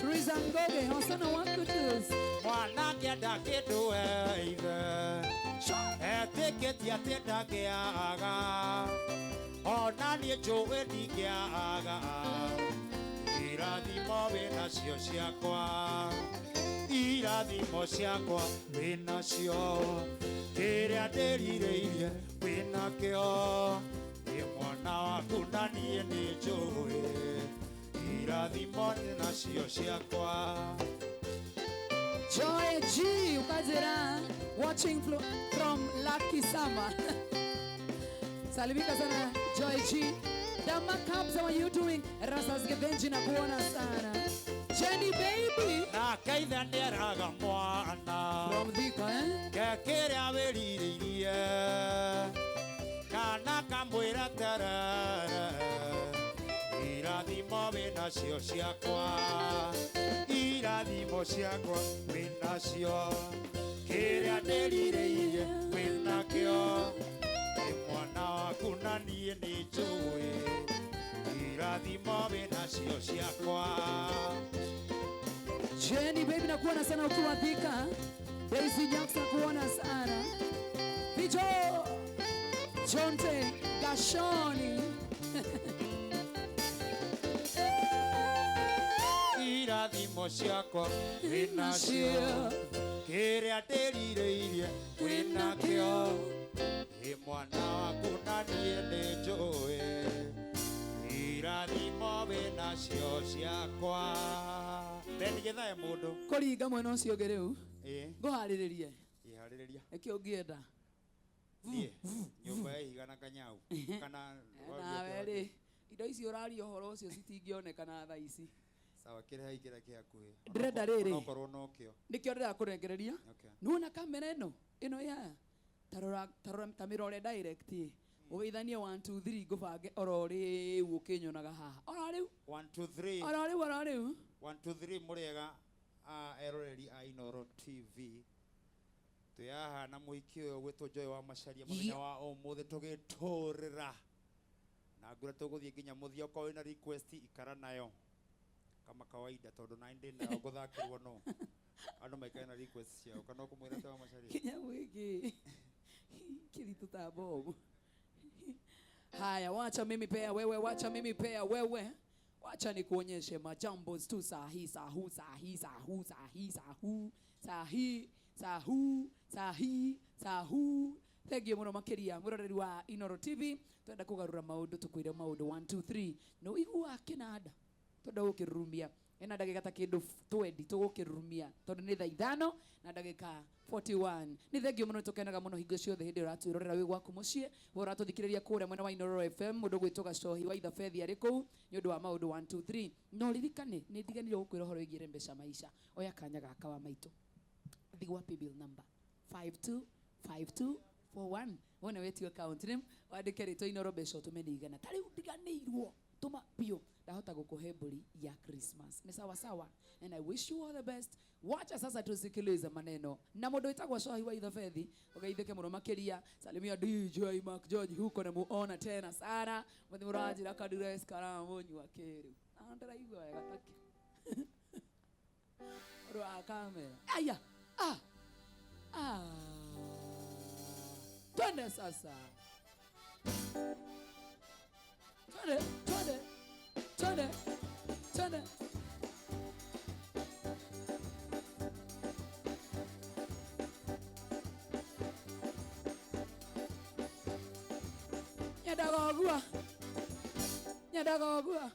Speaker 2: Teresa Ngoge, Hosana Wakutus
Speaker 4: mwana ngĩenda kĩndũ weithe etĩkĩtie atĩ ndangĩaga ona niĩ njũĩ ndingĩaga irathimo wĩnacio ciakwa irathimo ciakwa wĩnacio kĩrĩa ndĩrirĩirie wĩnakĩo nĩ mwana waku na niĩ nĩ njũĩ irathimo nacio ciakwa
Speaker 2: Joy G, Ukazera, watching from Lucky Summer. Salimika sana Joy G. Dama Cabs, how are you doing? Rasas Gebenji na kuona sana. Jenny Baby.
Speaker 4: Na kaitha nĩeraga mwana
Speaker 2: From Thika,
Speaker 4: ngekĩrĩa wĩrirĩirie kana kamwĩra terere irathimo wĩnacio ciakwa irathimo ciakwa wĩnacio kĩrĩa ndĩrirĩirie wĩnakĩo nĩ mwana waku na niĩ nĩ njũĩ irathimo wĩnacio ciakwa
Speaker 2: Jenny Baby na kuona sana ukiwa Thika. Daisy Jackson kuona sana. Vijo Jonte Gashoni.
Speaker 4: irathimo ciakwa wĩnacio kĩrĩa ndĩrirĩirie wĩnakĩo nĩ mwana waku na niĩ nĩ njũĩ irathimo wĩnacio ciakwa Beni gĩthae mũndũ
Speaker 2: Kũringa mwena ũcio ũngĩ rĩu. Ngũharĩrĩrie.
Speaker 4: iharĩrĩria
Speaker 2: Ĩkĩ ũngĩenda.
Speaker 4: niĩ nyũmba ya ihiga na kanyau kana
Speaker 2: Nawe rĩ, indo ici ũraria ũhoro ũcio citingĩonekana thaa ici.
Speaker 4: sawa kĩrĩa kĩrĩa kĩa hakuhĩ
Speaker 2: Ndĩrenda rĩrĩ.
Speaker 4: okorwo nokĩo
Speaker 2: Nĩkĩo ndĩrakũrengereria.
Speaker 4: okay
Speaker 2: Nĩwona kamera ĩno ya tarora tamĩrore direct Ugeithanie 1 2 3 ngubange orori ukinyonaga haha. Orori
Speaker 4: 1 2 3
Speaker 2: orori
Speaker 4: 1 2 3 muriega eroreri a Inoro TV. Tuyaha na muiki uyu gwitwo Joy wa Macharia muthenya wa umuthi tugiturira. Na ngura tuguthie nginya muthia ko wina request ikara nayo. Kama kawaida tondu na ndi na guthakirwo no. Andu maikara na request ciao kana kumwira ta wa Macharia.
Speaker 2: Kinya wiki. Kiritu tabogu. Haya, wacha mimi pea wewe, wacha mimi pea wewe. Wacha nikuonyeshe majambo tu sahi sahu sahi sahu sahi sahu sahi sahu sahi sahu. Thegio muno makiria muroreri wa Inoro TV. Twenda kugarura maundu tukwire maundu 1 2 3. No igua kinada. Twenda gukirumia. Ena ndagika ta kindu 20 tugukirumia. Tondu ni thaa 5 na ndagika 41. Ni thegio muno tukenaga muno hingo ciothe hindi uratwirorera wi gwaku mucie uratuthikiriria kure mwena wa Inoro FM mundu gwitoga cohi wa itha fethi ari kuu ni undu wa maundu 1 2 3. No ririkane ni ndiganire gukwira horo igire mbeca maisha oya kanya gaka wa maitu thigwa bill number 525241 wona weti account name wandike rito Inoro mbeca tumenigana tari ndiganirwo tuma pio ndahota gukuhe mburi ya Christmas ni sawa sawa, and I wish you all the best. Wacha sasa tusikilize maneno na mundu itagwa cohi wa itha fethi ugeithike muno makiria. Salimia DJ Mark George huko na muona tena sana muthi muranjira kadires karamu nywa keru andara igwa wega taki ro kamera aya twende sasa twende Nyadagogua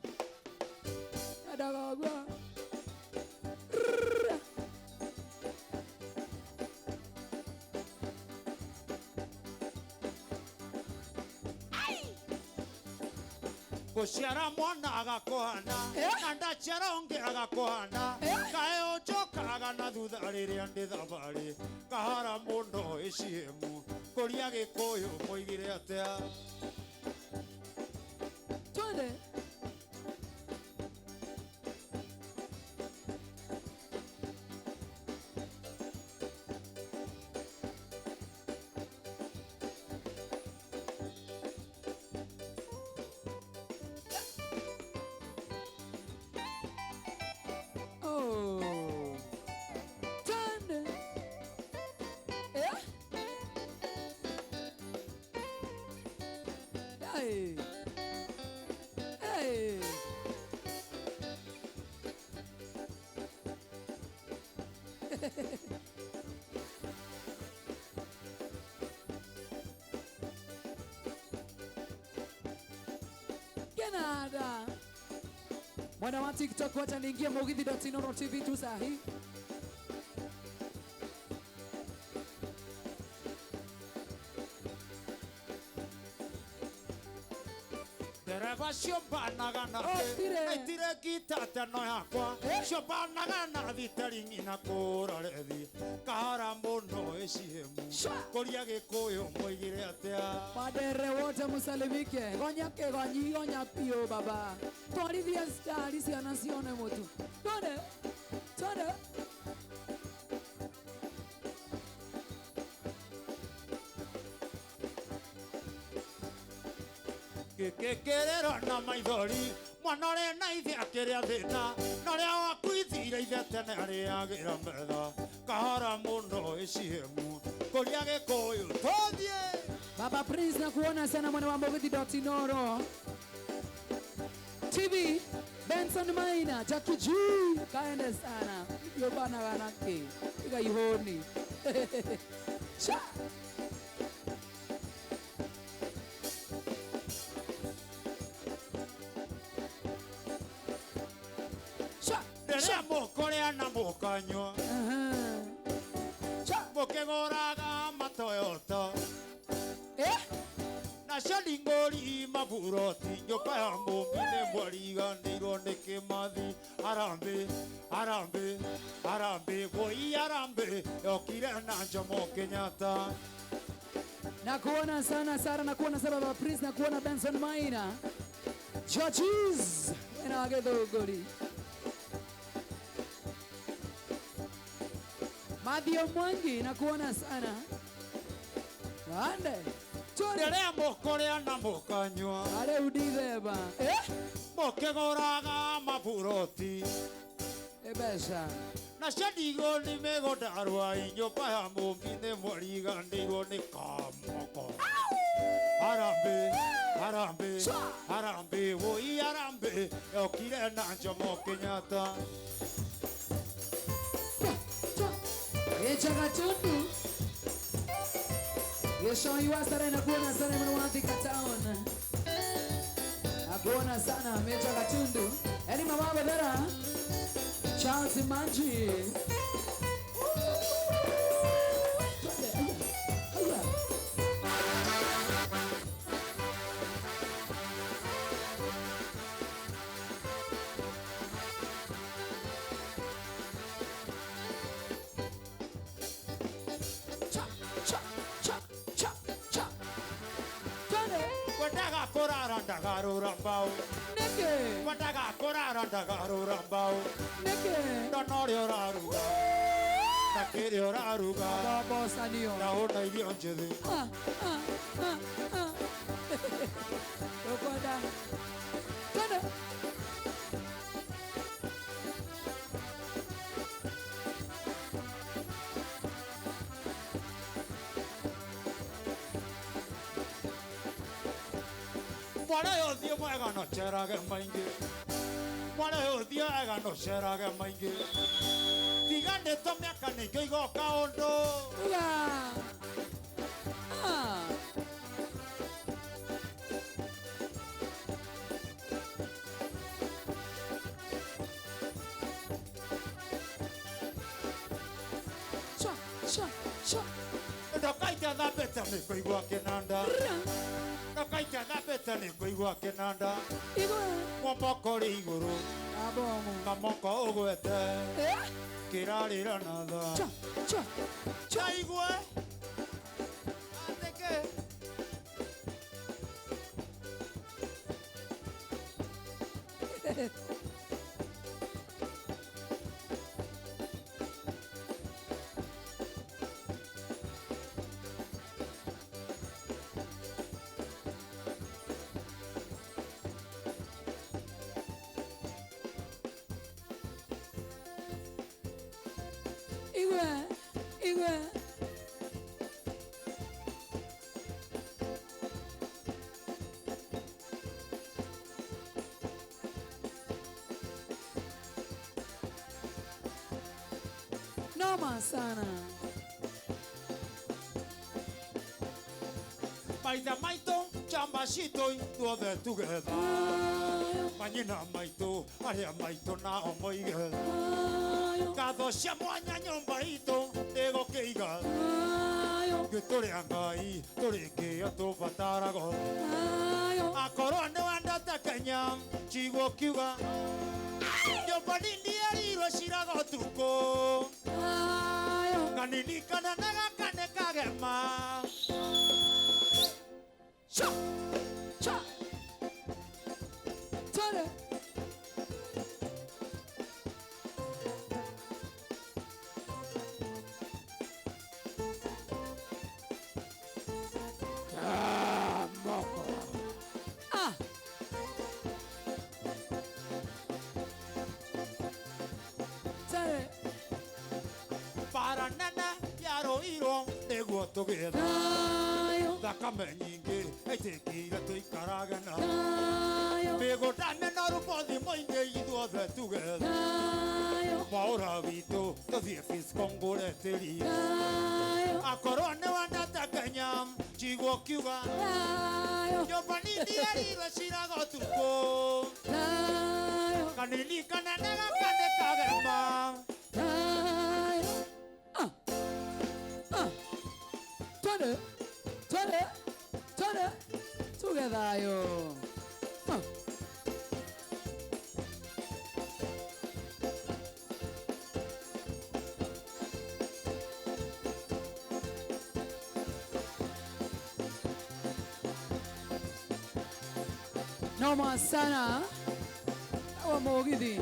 Speaker 4: Guciara mwana agakohana na ndaciara ungi agakohana kae ucokaga na thutha riria ndi thabari kahara mundu iciemu kuria gikuyu muigire atia
Speaker 2: twende Canada. Mwana wa TikTok wacha niingie Mugithi.Inoro TV tu sahi.
Speaker 4: dereva ciobanaga na naitire gita teno yakwa ciobanaga na thiteringi na kurarethi kahara muno iciemu kuria gikuyu muigire atia
Speaker 2: Madere wote musalimike gonya kegonyi gonya pio baba twarithia stari ciana cione mutu twende
Speaker 4: Gekerero na maithori mwana uri na ithe akiria thina na ria wakuithire ithe tene ariagira metha kahara muno iciemu kuria gikuyu tuthie
Speaker 2: Baba Prince na kuona sana mwana wa Mugithi.Inoro TV Benson Maina Jackie G kaende sana yobana wanake iga ihoni Sha
Speaker 4: Derea mukorea na mukanywa mukigoraga matoyota na cialingori maburoti nyoka ya mumine mwariganirwo ni kimathi arambe goi arambe yokire na Jomo Kenyatta
Speaker 2: Nakuona sana Sara, nakuona Sara Baba Prince, nakuona Benson Maina. Churches. Wena wagetho goli. Madio Mwangi, nakuona sana. Wande.
Speaker 4: Rĩrĩa mũkũrĩa na mũkanyua
Speaker 2: Ale uditheba.
Speaker 4: mũkĩgũraga maburoti
Speaker 2: Ebesha.
Speaker 4: na ciandigwo nĩ mĩgũnda arũa inyũmba ya mũmbi nĩ mwariganĩirwo nĩ kamoko. Harambĩ, harambĩ, harambĩ, woi harambĩ, yokire na Jomo Kenyatta.
Speaker 2: Echa Gatundu. Yesho Iwasare nakuona sana Mwanthika Town. Nakuona sana Mecha Gatundu. Eli mama Badera. Charles Manji.
Speaker 4: Wadaga korara ndagarura mbao.
Speaker 2: Neke.
Speaker 4: Wadaga korara ndagarura mbao.
Speaker 2: Neke.
Speaker 4: Ndono rĩo ũraruga na kĩrĩa ũraruga
Speaker 2: Baba Sanio.
Speaker 4: na ũna irio njĩthĩ.
Speaker 2: Rokoda. Tana.
Speaker 4: Mwana ũthiĩ mwega no cerage maingĩ. Mwana ũthiĩ wega no cerage maingĩ. Tiganĩtwo mĩaka nĩngĩ igoka ũndũ.
Speaker 2: Uga. Ah. Cha, cha, cha.
Speaker 4: Ndokaita thambĩte nĩngũigua kĩnanda. Ndokaita thambĩte nĩngũigua kĩnanda.
Speaker 2: Igwe.
Speaker 4: Mwamboko rĩ igũrũ
Speaker 2: Abomo.
Speaker 4: kamoko ũgwete
Speaker 2: Eh?
Speaker 4: kĩrarĩra na tha.
Speaker 2: Cha, cha.
Speaker 4: Cha igwe. Andĩke.
Speaker 2: Igwe. Igwe. Noma sana.
Speaker 4: Maitha maitũ chamba citũ ithuothe tũgetha.
Speaker 2: Ayo.
Speaker 4: Manyina maitũ arĩa maitũ nao moige.
Speaker 2: Ayo.
Speaker 4: Ngatho cia mwanya nyũmba itũ nĩgũkĩiga.
Speaker 2: Ayo.
Speaker 4: Gĩtũrĩa Ngai tũrĩ kĩo tũbataraga.
Speaker 2: Ayo.
Speaker 4: Akorwo nĩ wendete Kenya njigua ũkiuga. Nyũmba nini erirwo ciraga ũtukũ.
Speaker 2: Ayo.
Speaker 4: Ngaririkana na gaka nĩ kagema.
Speaker 2: Cha. Cha. Tore. Ah. Tore.
Speaker 4: Bara nene yarũirwo nĩguo tũgĩetha.
Speaker 2: Ayo.
Speaker 4: Thakame nyingĩ ĩtĩkĩire tũikarage na.
Speaker 2: Ayo.
Speaker 4: Mĩgũnda mĩnoru bothi mũingĩ ithuothe tũgetha.
Speaker 2: Ayo.
Speaker 4: Mwaũra witũ tũthiĩ Fisco ngũre tĩri.
Speaker 2: Ayo.
Speaker 4: Akorwo nĩ wendete Kenya njigua ũkiuga.
Speaker 2: Ayo.
Speaker 4: Nyũmba nini erirwo ciraga ũtukũ.
Speaker 2: Ayo.
Speaker 4: Ngaririkana na gaka nĩ kagema.
Speaker 2: Ayo. Ah. Ah. Tore. Tore. Tore. Together yo. Ah. Noma sana. Awa Mogithi.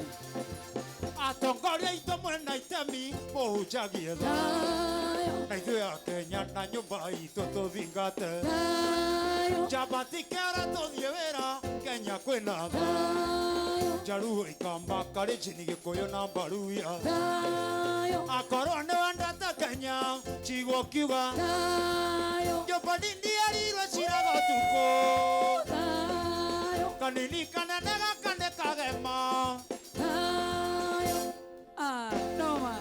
Speaker 4: Atongoria aitũ mwena itemi mũhunjagie tha
Speaker 2: Thayũ.
Speaker 4: na ithuĩ a Kenya na nyũmba itũ tũthingate
Speaker 2: Thayũ.
Speaker 4: njamba tikera tũthiĩ wĩra Kenya kwĩna tha
Speaker 2: Thayũ.
Speaker 4: Njaruo ikamba Kalenjin Gĩkũyũ na Mbaruya
Speaker 2: Thayũ.
Speaker 4: akorwo nĩ wendete Kenya Chigwo kiuga
Speaker 2: Thayũ.
Speaker 4: nyũmba nini yarirwo ciraga ũtukũ
Speaker 2: Thayũ.
Speaker 4: kanini kanene gaka nĩ kagema
Speaker 2: Thayũ. Ah, noma.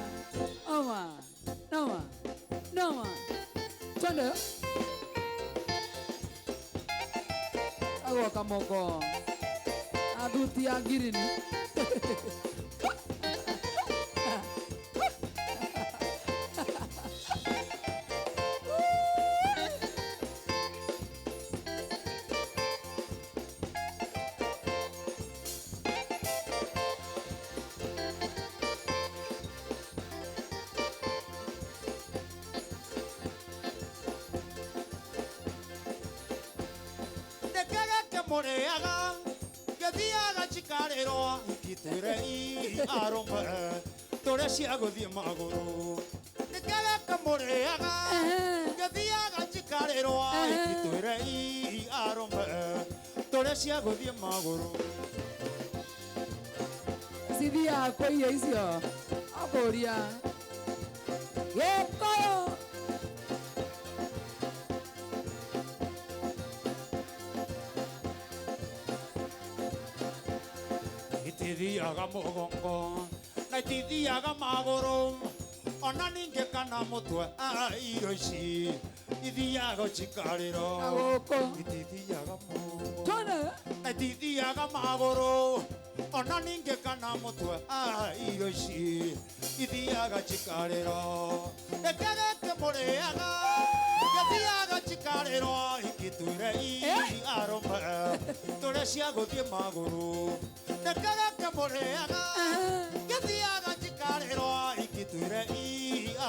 Speaker 2: Noma. Noma. Noma. Twende. Agwa kamoko. Aduti ya girini.
Speaker 4: mũrĩaga gĩthiaga cikarĩrwo itwĩre arũme tũrĩa cia gũthiĩ magũrũ nĩkegeka mũrĩaga gĩthiaga cikarĩrwo itwĩre arũme tũrĩa cia gũthiĩ magũrũ
Speaker 2: Sithia kwa iria icio akũria Gĩkũyũ.
Speaker 4: itithiaga mũgongo na itithiaga magũrũ ona ningĩ kana mũtwe irio ici ithiaga cikarĩro
Speaker 2: Agũkũ.
Speaker 4: itithiaga mũgongo
Speaker 2: Twende.
Speaker 4: na itithiaga magũrũ ona ningĩ kana mũtwe irio ici ithiaga cikarĩro ĩkegeke mũrĩaga gĩthiaga cikarĩro igĩtwĩre arũme tũrĩa cia gũthiĩ magũrũ ĩkegeke mũrĩaga gĩthiaga cikarĩro igĩtwĩre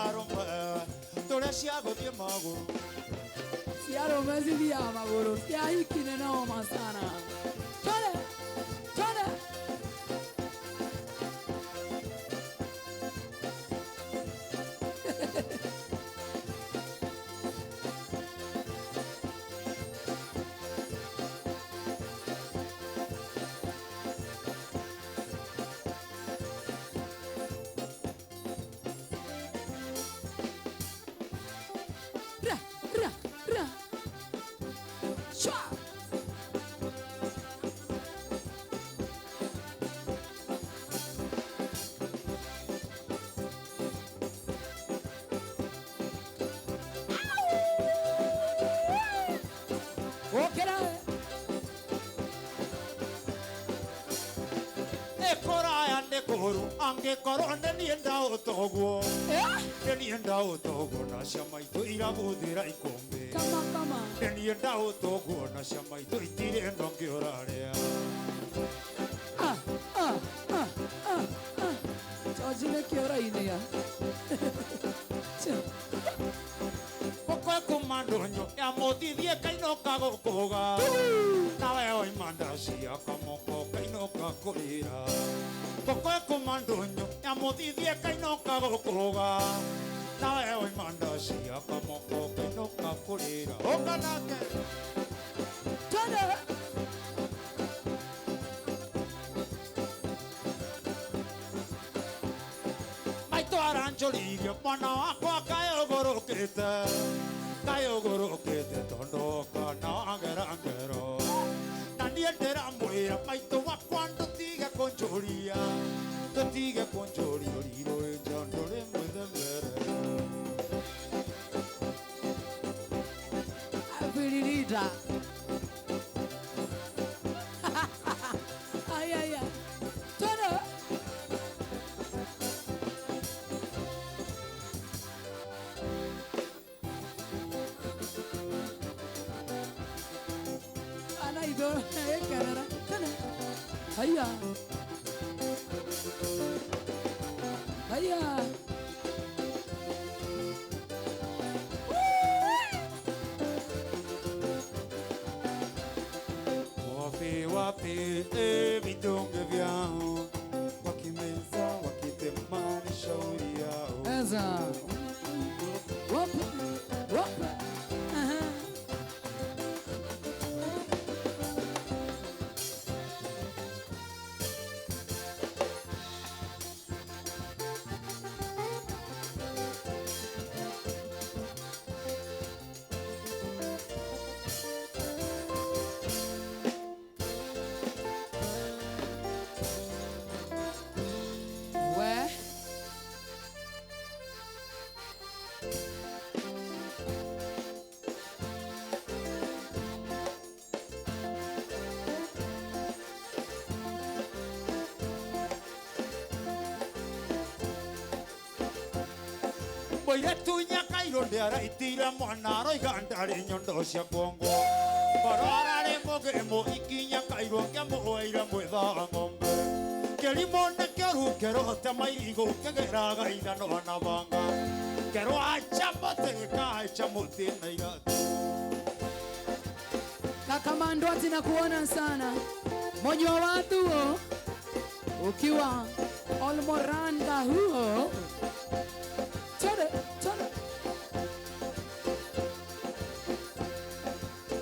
Speaker 4: arũme tũrĩa cia gũthiĩ magũrũ
Speaker 2: Ciarũme cithiaga magũrũ cia hiki nĩ noma sana. Twende. Twende. Ra, ra, ra. Shwa. Okera.
Speaker 4: ĩkũraya nĩ kũru angĩkorwo nĩ niĩ ndaũtoguo nĩ niĩ ndaũtoguo na ciama itũ irabũthĩra ikũmbĩ
Speaker 2: Kama kama.
Speaker 4: nĩ niĩ ndaũtoguo na ciama itũ itirĩ ĩno ngĩũrarĩa
Speaker 2: Ah, ah, ah, ah, ah. George nĩ kĩũra-inĩ ya.
Speaker 4: gũkwe kuma ndũnyũ ya mũthithie kainũka gũkũga nawe oima ndacia kamoko kainũka kũrĩra gũkwe kuma ndũnyũ ya mũthithie kainũka gũkũga nawe oima ndacia kamoko kainũka kũrĩra ũka nake
Speaker 2: Twende.
Speaker 4: maitũ aranjũririe mwana wakwa kayũgũrũkĩte tondũ kana ngera ngero na niĩ ndĩramwĩra maitũ wakwa ndũtige kũnjũria ũrirũ nja ndũrĩ mwĩthemere
Speaker 2: Abiririda. Ay, ay, ay. Twende. Anaido, Canada. Twende. Haya. Haya.
Speaker 4: Kofi wa wapi vidonge vyao, wakimeza wakitemani shauri yao.
Speaker 2: Eza. Wapi? Wapi? Aha. We.
Speaker 4: Mũirĩtu Nyakairũ ndĩaraitire mwana aroiga ndarĩ nyondo cia kuongo, ngoro ararĩ mũgĩmũ ikinya Kairũ ngĩmũoire mwĩtha ng'ombe, kĩrimũ nĩkĩo rĩu kĩrote mairigũ kĩgeraga ithano na banga, kĩrwacha mũtĩ gĩkahacha mũtĩ na iratũ.
Speaker 2: Kakamando atina kuona sana. Mojo wa watu ukiwa Olmoranga huo. Tole, tole.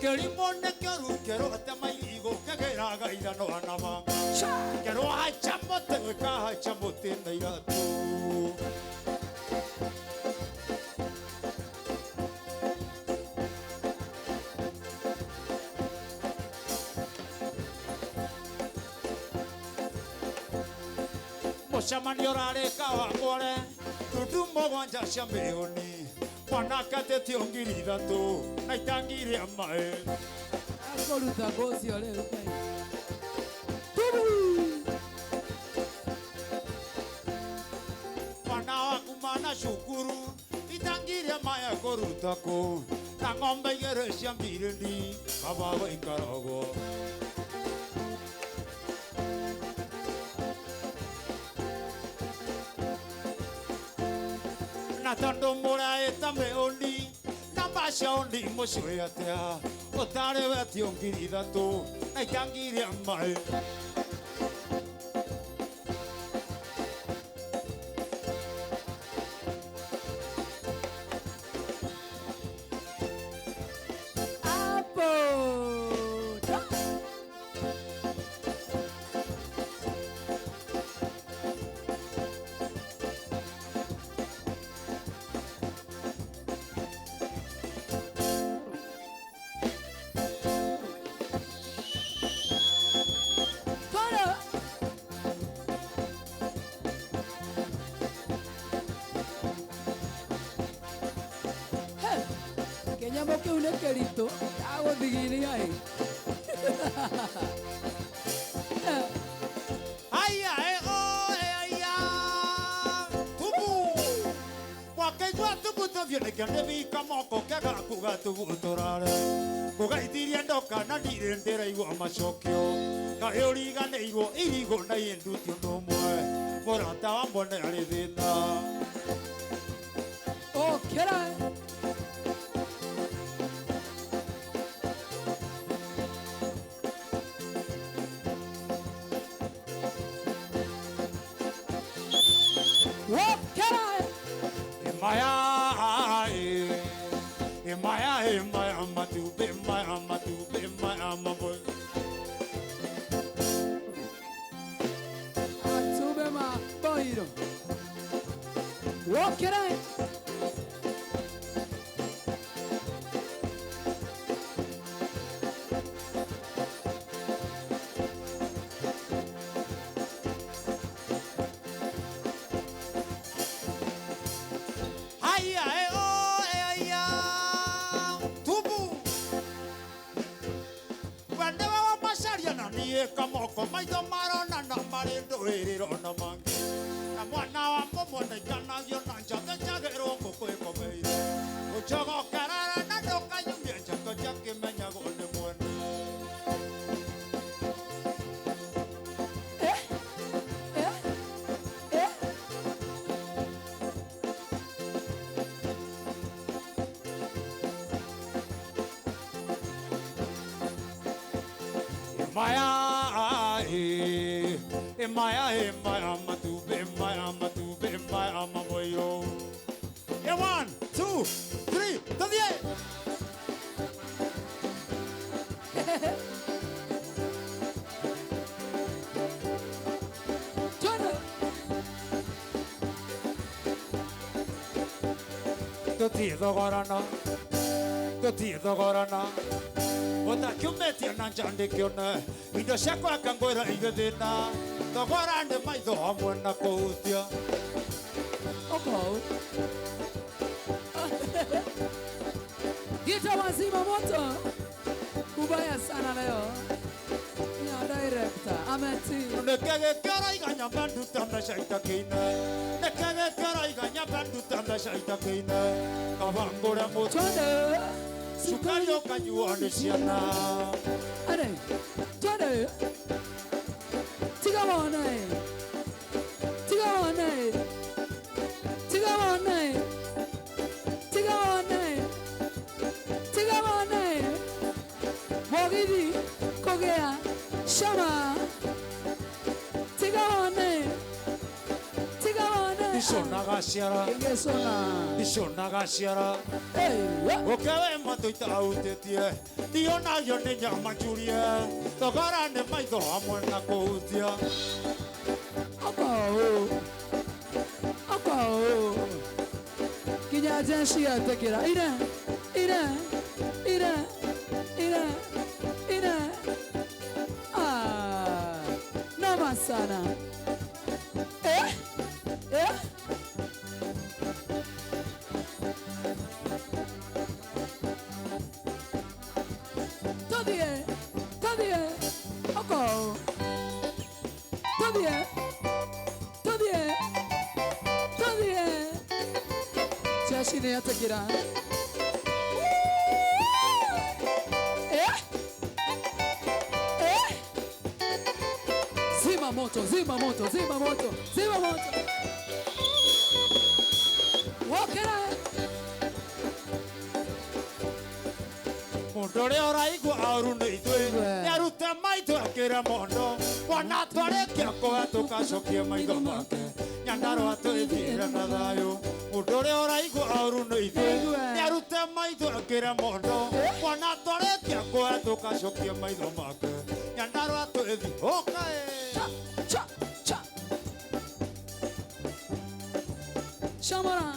Speaker 4: Kĩrimũ nĩkĩo rĩu kĩrote mairigũ kĩgeraga ithano na banga,
Speaker 2: Cha.
Speaker 4: kĩrwacha mũtĩ gĩkahacha mũtĩ na iratũ. Mũcemanio ũrarĩka wa kware ndudu mũgwanja cia mĩhũni, mwanake atĩtio ngiri ithatũ na itangi rĩa maĩ.
Speaker 2: Akoluta gozi ole ukai. Tubu.
Speaker 4: Mwana waku mana cukuru itangi rĩa maĩ kũruta kũ, na ng'ombe igĩrĩ cia mbirĩndi kaba gũikaragwo. Na tondũ mũraĩta mĩhũni na mbaca ũndi mũcũĩ atĩa, ũtarĩ wetio ngiri ithatũ na itangi rĩa maĩ.
Speaker 2: Apo. Da. Tole. Hey. Kenyamo ke une kerito. Ago digiria eh.
Speaker 4: Aya aya tubu wakaigua tubu tovione kĩande vika moko kega kuga tubu tũrare kũgaithirie ndoka na ndirĩ ndĩraigua macokio kaĩ ũriganĩirwo irigũ na induti ũndũ ũmwe mũrata wa mbone arĩ thĩna.
Speaker 2: Oh, kera. Oh, kera.
Speaker 4: Imaya matube imaya maboy.
Speaker 2: Atube ma boiro. Oh, kera.
Speaker 4: Aya aya tubu wende wa macaria na niĩ kamoko maitho marona na marĩ ndũĩrĩro na mangĩ na mwana wa mũmwe ndaikanagio na njathe njagĩrwo ngũkũ ĩkomeire ũnjogokerara na ndũkanyumie njatho njakĩmenyagwo nĩ mwene.
Speaker 2: Eh? Eh? Eh?
Speaker 4: Maya Maya, Matube, Maya, Maboyo. Yeah, 1, 2, 3, to the end. Totito Gorana, Totito Gorana. Ota kiumetia na njande kione indo ciakwa kangwira igithina thogora nĩ maitho hamwe na kũhutia.
Speaker 2: Okay. Gita wazima moto. Kubaya sana leo. Na director ameti.
Speaker 4: Nekegekera iganya bandu tamesha itakine. Nekegekera iganya bandu tamesha itakine. Kavangura moto.
Speaker 2: Twende.
Speaker 4: Sukari okanyua nĩ ciana.
Speaker 2: Ade. Twende. Tiga wana. Tiga wana. Tiga wana. Tiga wana. Tiga wana. Wagidi kogea shama. Tiga wana. Tiga wana.
Speaker 4: Ishona gaciara.
Speaker 2: Ingesona.
Speaker 4: Ishona gaciara.
Speaker 2: Hey.
Speaker 4: Ukewe matuita autetie. Ndionagio nĩ nyama njurie. Thogora nĩ maitho hamwe na kũhutia.
Speaker 2: Kinyaja shia tekira. Ira. Ah. Nama sana. Eh? Todie. Oko. Todie. Chashine yatakira. Zima moto. Walkera.
Speaker 4: Mũndũ ũrĩa ũraigua auru nĩ ithuĩ nĩarute maitho akĩra mondo wana twarĩkia kũhetũka acokie maitho make Nyandarũa twĩthiĩre na thayũ. Mũndũ ũrĩa ũraigua auru nĩ ithuĩ nĩarute maitho akĩra mondo wana twarĩkia kũhetũka acokie maitho make Nyandarũa twĩthiĩ
Speaker 2: Cha. Shamara.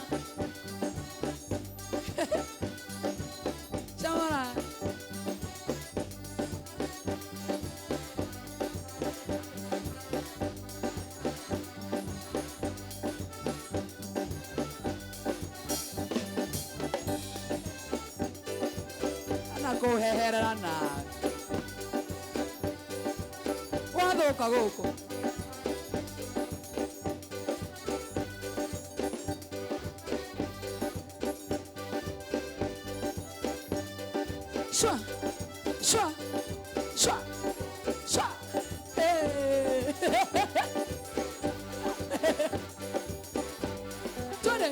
Speaker 2: Kuheherana wathuka guku shwa Twende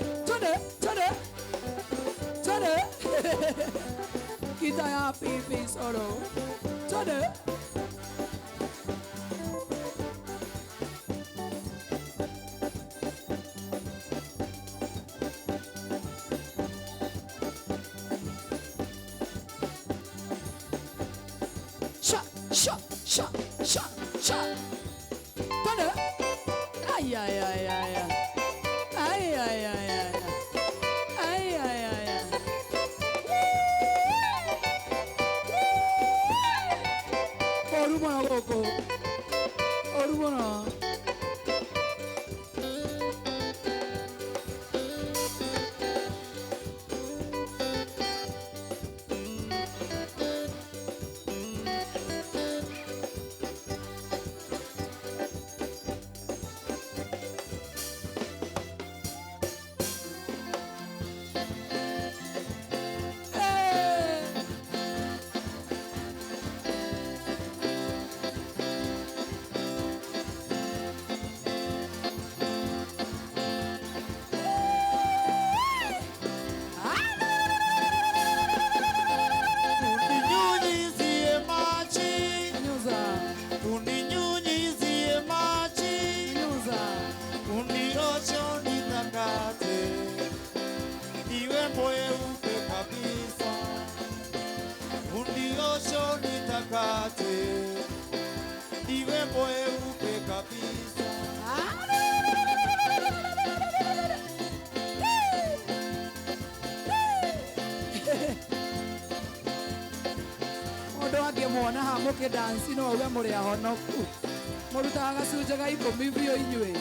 Speaker 2: kita ya pipi solo. Twende. Sha. Twende. Ay. Orumana.
Speaker 4: kate iwe mweupe kabisa.
Speaker 2: Mũndũ angĩmwona ha mũkĩdansi no auge mũrĩ ahonoku. Mũrutaga gacunjĩ ga 10 biũ inyuĩ.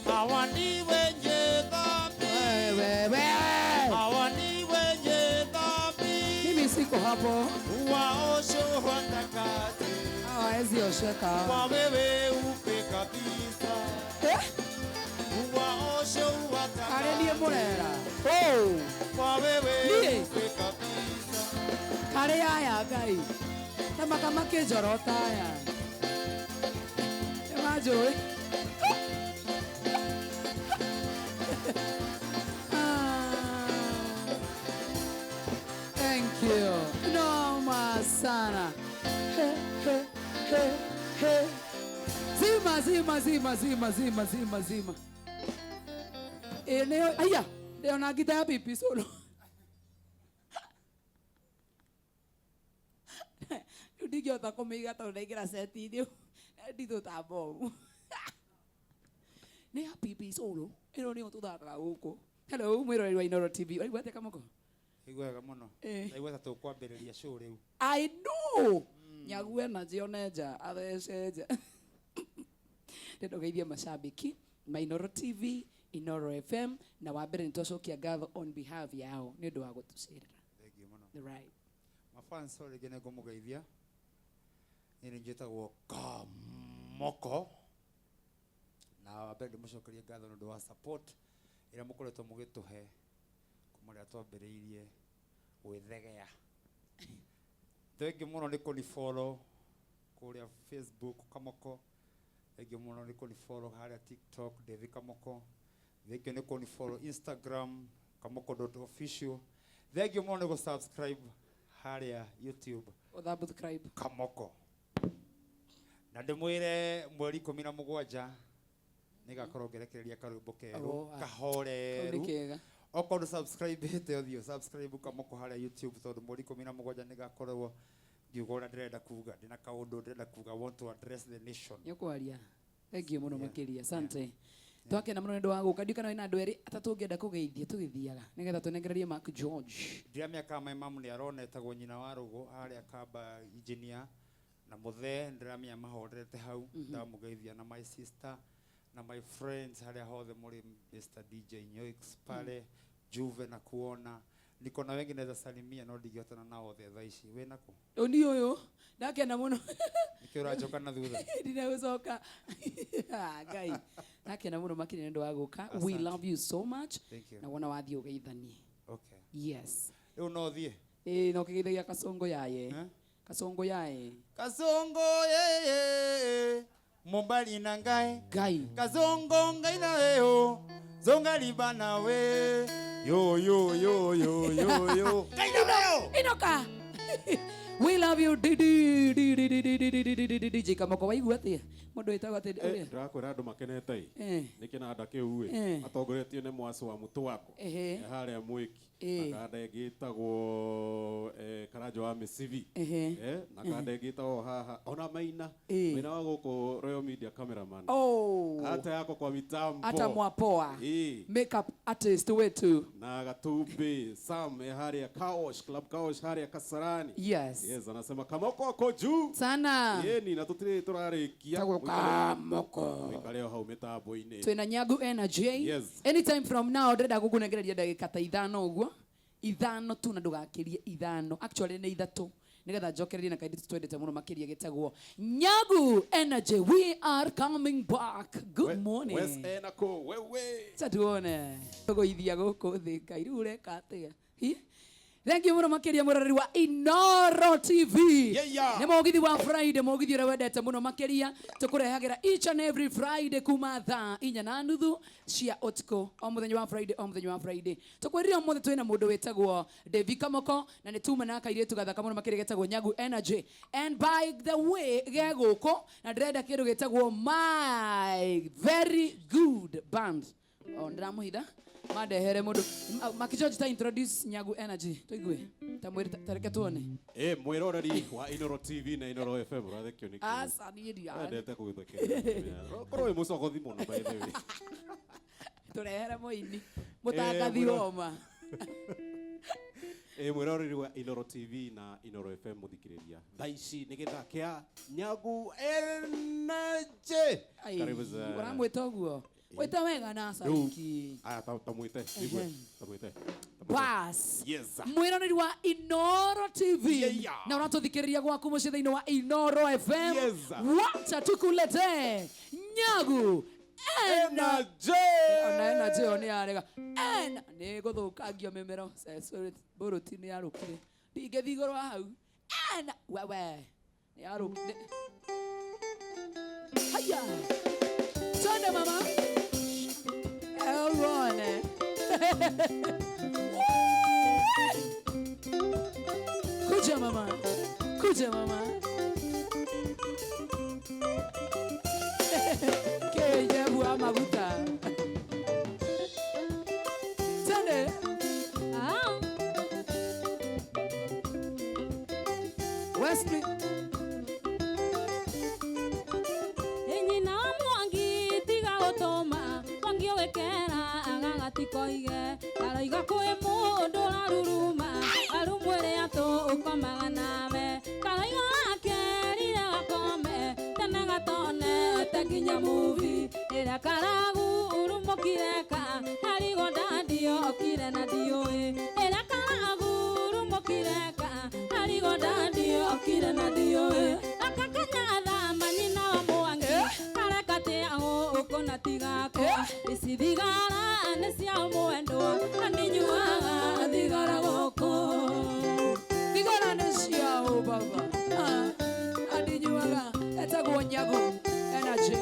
Speaker 4: Hawa ni wenye dhambi, hawa ni wenye dhambi,
Speaker 2: Mimi siko hapo.
Speaker 4: waosho watakate,
Speaker 2: Hawawezi osheka.
Speaker 4: wawe weupe kabisa, waosho
Speaker 2: Arĩ niĩ
Speaker 4: watakate,
Speaker 2: mũrera. Oh,
Speaker 4: wawe
Speaker 2: Niĩ?
Speaker 4: weupe kabisa.
Speaker 2: harĩ aya Ngai. Ta makamakĩnjorota aya. Nĩmanjũĩ. Thank you. Noma sana. He, he, he, he. Zima. Aya, leo na gita ya pipi solo. Ndigĩhota kũmĩiga tondũ ndaingĩra seti-inĩ. Nditũtamba. Nĩ ya pipi solo. Ĩno nĩyo tũthakaga gũkũ. Hello, mwĩroreri wa Inooro TV. Ũraigua atĩa Kamoko?
Speaker 4: Igwega muno. Ndaigua ta tũkwambĩrĩria show rĩu.
Speaker 2: I know. Nyague na jione nja, athece nja. Nĩndogeithia macambĩki ma Inooro TV, Inooro FM na wa mbere nĩtwacokia ngatho on behalf yao nĩ ũndũ wa gũtũcerera.
Speaker 4: Thank you muno.
Speaker 2: The right.
Speaker 4: Mafans sorry gene ngũmũgeithia. Nĩ njĩtagwo Kamoko. Na wa mbere ndĩmũcokerie ngatho nĩ ũndũ wa support ĩrĩa mũkoretwo mũgĩtũhe kuma rĩrĩa twambĩrĩirie gwĩthegea. Thengi mũno nĩ kũni-follow kũrĩa Facebook Kamoko. Thengi mũno nĩ kũni-follow harĩa TikTok Devi Kamoko. Thengi nĩ kũni-follow Instagram kamoko.official. Thengi mũno nĩ gũ-subscribe harĩa YouTube
Speaker 2: Subscribe.
Speaker 4: Kamoko. Na ndĩmwĩre mweri 17 nĩgakorwo ngerekereria karwĩmbo kerũ kahoreru.
Speaker 2: Kega.
Speaker 4: Okorwo subscribe hĩte ũthiũ subscribe Kamoko harĩa YouTube tondũ mweri 17 nĩgakorwo ngiuga ũrĩa ndĩrenda kuga ndĩna kaũndũ ndĩrenda kuga want to address the nation.
Speaker 2: Nĩũkwaria. Thank you mũno makĩria. Asante. Twakena mũno nĩ ũndũ wa gũka. Ndirikana wĩna andũ erĩ atatũ ũngĩenda kũgeithia tũgĩthiaga nĩgetha tũnengererie Mark George.
Speaker 4: Ndiramĩaka my mom nĩ aronetagwo nyina wa rũgũ harĩa Kamba engineer na mũthee ndiramĩa mahorerete hau ndamũgeithia na my sister na my friends harĩa hothe mũrĩ Mr DJ Nyoix pale Juve na kuona niko na wengi naweza salimia no ndingĩhotana nao othe thaa ici wĩna kũ
Speaker 2: Oni ũyũ ndakena mũno.
Speaker 4: nĩkĩo ũracoka na thutha
Speaker 2: Ndinagũcoka. Ngai. Ndakena mũno makĩria nĩ ũndũ wa gũka. We love you so much.
Speaker 4: Thank you.
Speaker 2: Na wona wathiĩ ũgeithanie.
Speaker 4: Okay
Speaker 2: Yes.
Speaker 4: rĩu no thiĩ
Speaker 2: No kĩgeithagia Kasongo yaye. Kasongo yaye.
Speaker 4: Kasongo ye Mombali na ngai
Speaker 2: Ngai.
Speaker 4: Kasongo ngai na weo zonga liba na we yo ngai na weo
Speaker 2: Inoka. We love you DJ Kamoko waigua atĩa? Mũndũ wĩtagwo atĩ ũrĩa?
Speaker 3: Ndĩrakwĩra andũ makenete nĩ kĩnanda kĩu atongoretio nĩ Mwasi wa Mũtwako harĩa Mwĩki na kanda ĩngĩ ĩtagwo Karanja wa Mĩcibi na kanda ĩngĩ ĩtagwo haha ona Maina wa gũkũ Royal Media cameraman hata yako kwa mitambo
Speaker 2: hata mwapoa makeup artist wetu
Speaker 3: na Gatumbi Sam harĩa Kaosh Club Kaosh harĩa Kasarani. Yes, anasema Kamoko ako juu
Speaker 2: sana
Speaker 3: yeni na tutire turarikia
Speaker 2: Kamoko
Speaker 3: leo hau mitambo-inĩ
Speaker 2: twina Nyagu Energy.
Speaker 3: Yes.
Speaker 2: Anytime from now ndĩrenda gũkũnengereria ndagĩka ta 5 ũguo 5 tu na ndũgakĩrie 5 actually nĩ 3 nigetha njokererie na kaindi twendete mũno makĩria gĩtagwo Nyagu Energy. We are coming back. Good morning.
Speaker 3: Wes enako wewe
Speaker 2: Tatuone tũgũithia gũkũ thĩ Ngai rĩu ũreka atĩa? Thank you mũno makĩria mũroreri wa Inooro TV. Nĩ mũgithi wa Friday, mũgithi ũrĩa wendete mũno makĩria tũkũrehagĩra each and every Friday kuma thaa 4:30 cia ũtukũ o mũthenya wa Friday. Tũkwĩrire ũmũthĩ twĩna mũndũ wĩtagwo Devi Kamoko na nĩ tuma na kairĩtu gathaka mũno makĩria getagwo Nyagu Energy. And by the way ge gũkũ na ndĩrenda kĩndũ gĩtagwo My Very Good Band. ndiramuhitha mandehere mundu makijoji ta introduce Nyagu Energy tuigue tamwiri tareke tuone
Speaker 3: mwiroreri wa Inoro TV na Inoro FM rathekio niki
Speaker 2: asa ni ndia
Speaker 3: ndete kuguthekera korwo mucogothi muno by the way
Speaker 2: turehere muini mutangathi woma
Speaker 3: mwiroreri wa Inoro TV na Inoro FM muthikiriria thaici ni githa kia Nyagu Energy
Speaker 2: karibu za uramwita guo wita wega na sariki
Speaker 3: tamwite
Speaker 2: bas mwiroreri wa Inoro TV na uratuthikiriria gwaku muci thiini wa Inoro FM wacha tukulete Nyagu Energy ni arega ni guthukangia mimero boruti ni arukire ndingethi iguru hau wewe ni arukire haya twende mama elone kuja mama keje bua maguta twende Wesley
Speaker 5: enyina mwangi tiga gutuma wangi wekera agagatikoige araiga kwi mundu aruruma arumwire atu ukomaga nawe karaiga akerire gakome tene gatone teginya muvi ira karagu urumukireka harigo ndandio okire na ndioi ira karagu urumukireka harigo ndandio okire na ndioi akakanyatha manyina wa mwangi karekate aho ukona tigako isi thigara nĩ cia mwendwa aninyuaga thigara goko
Speaker 2: thigara nĩ ciao baba aninyuaga etagwo Nyagu Energy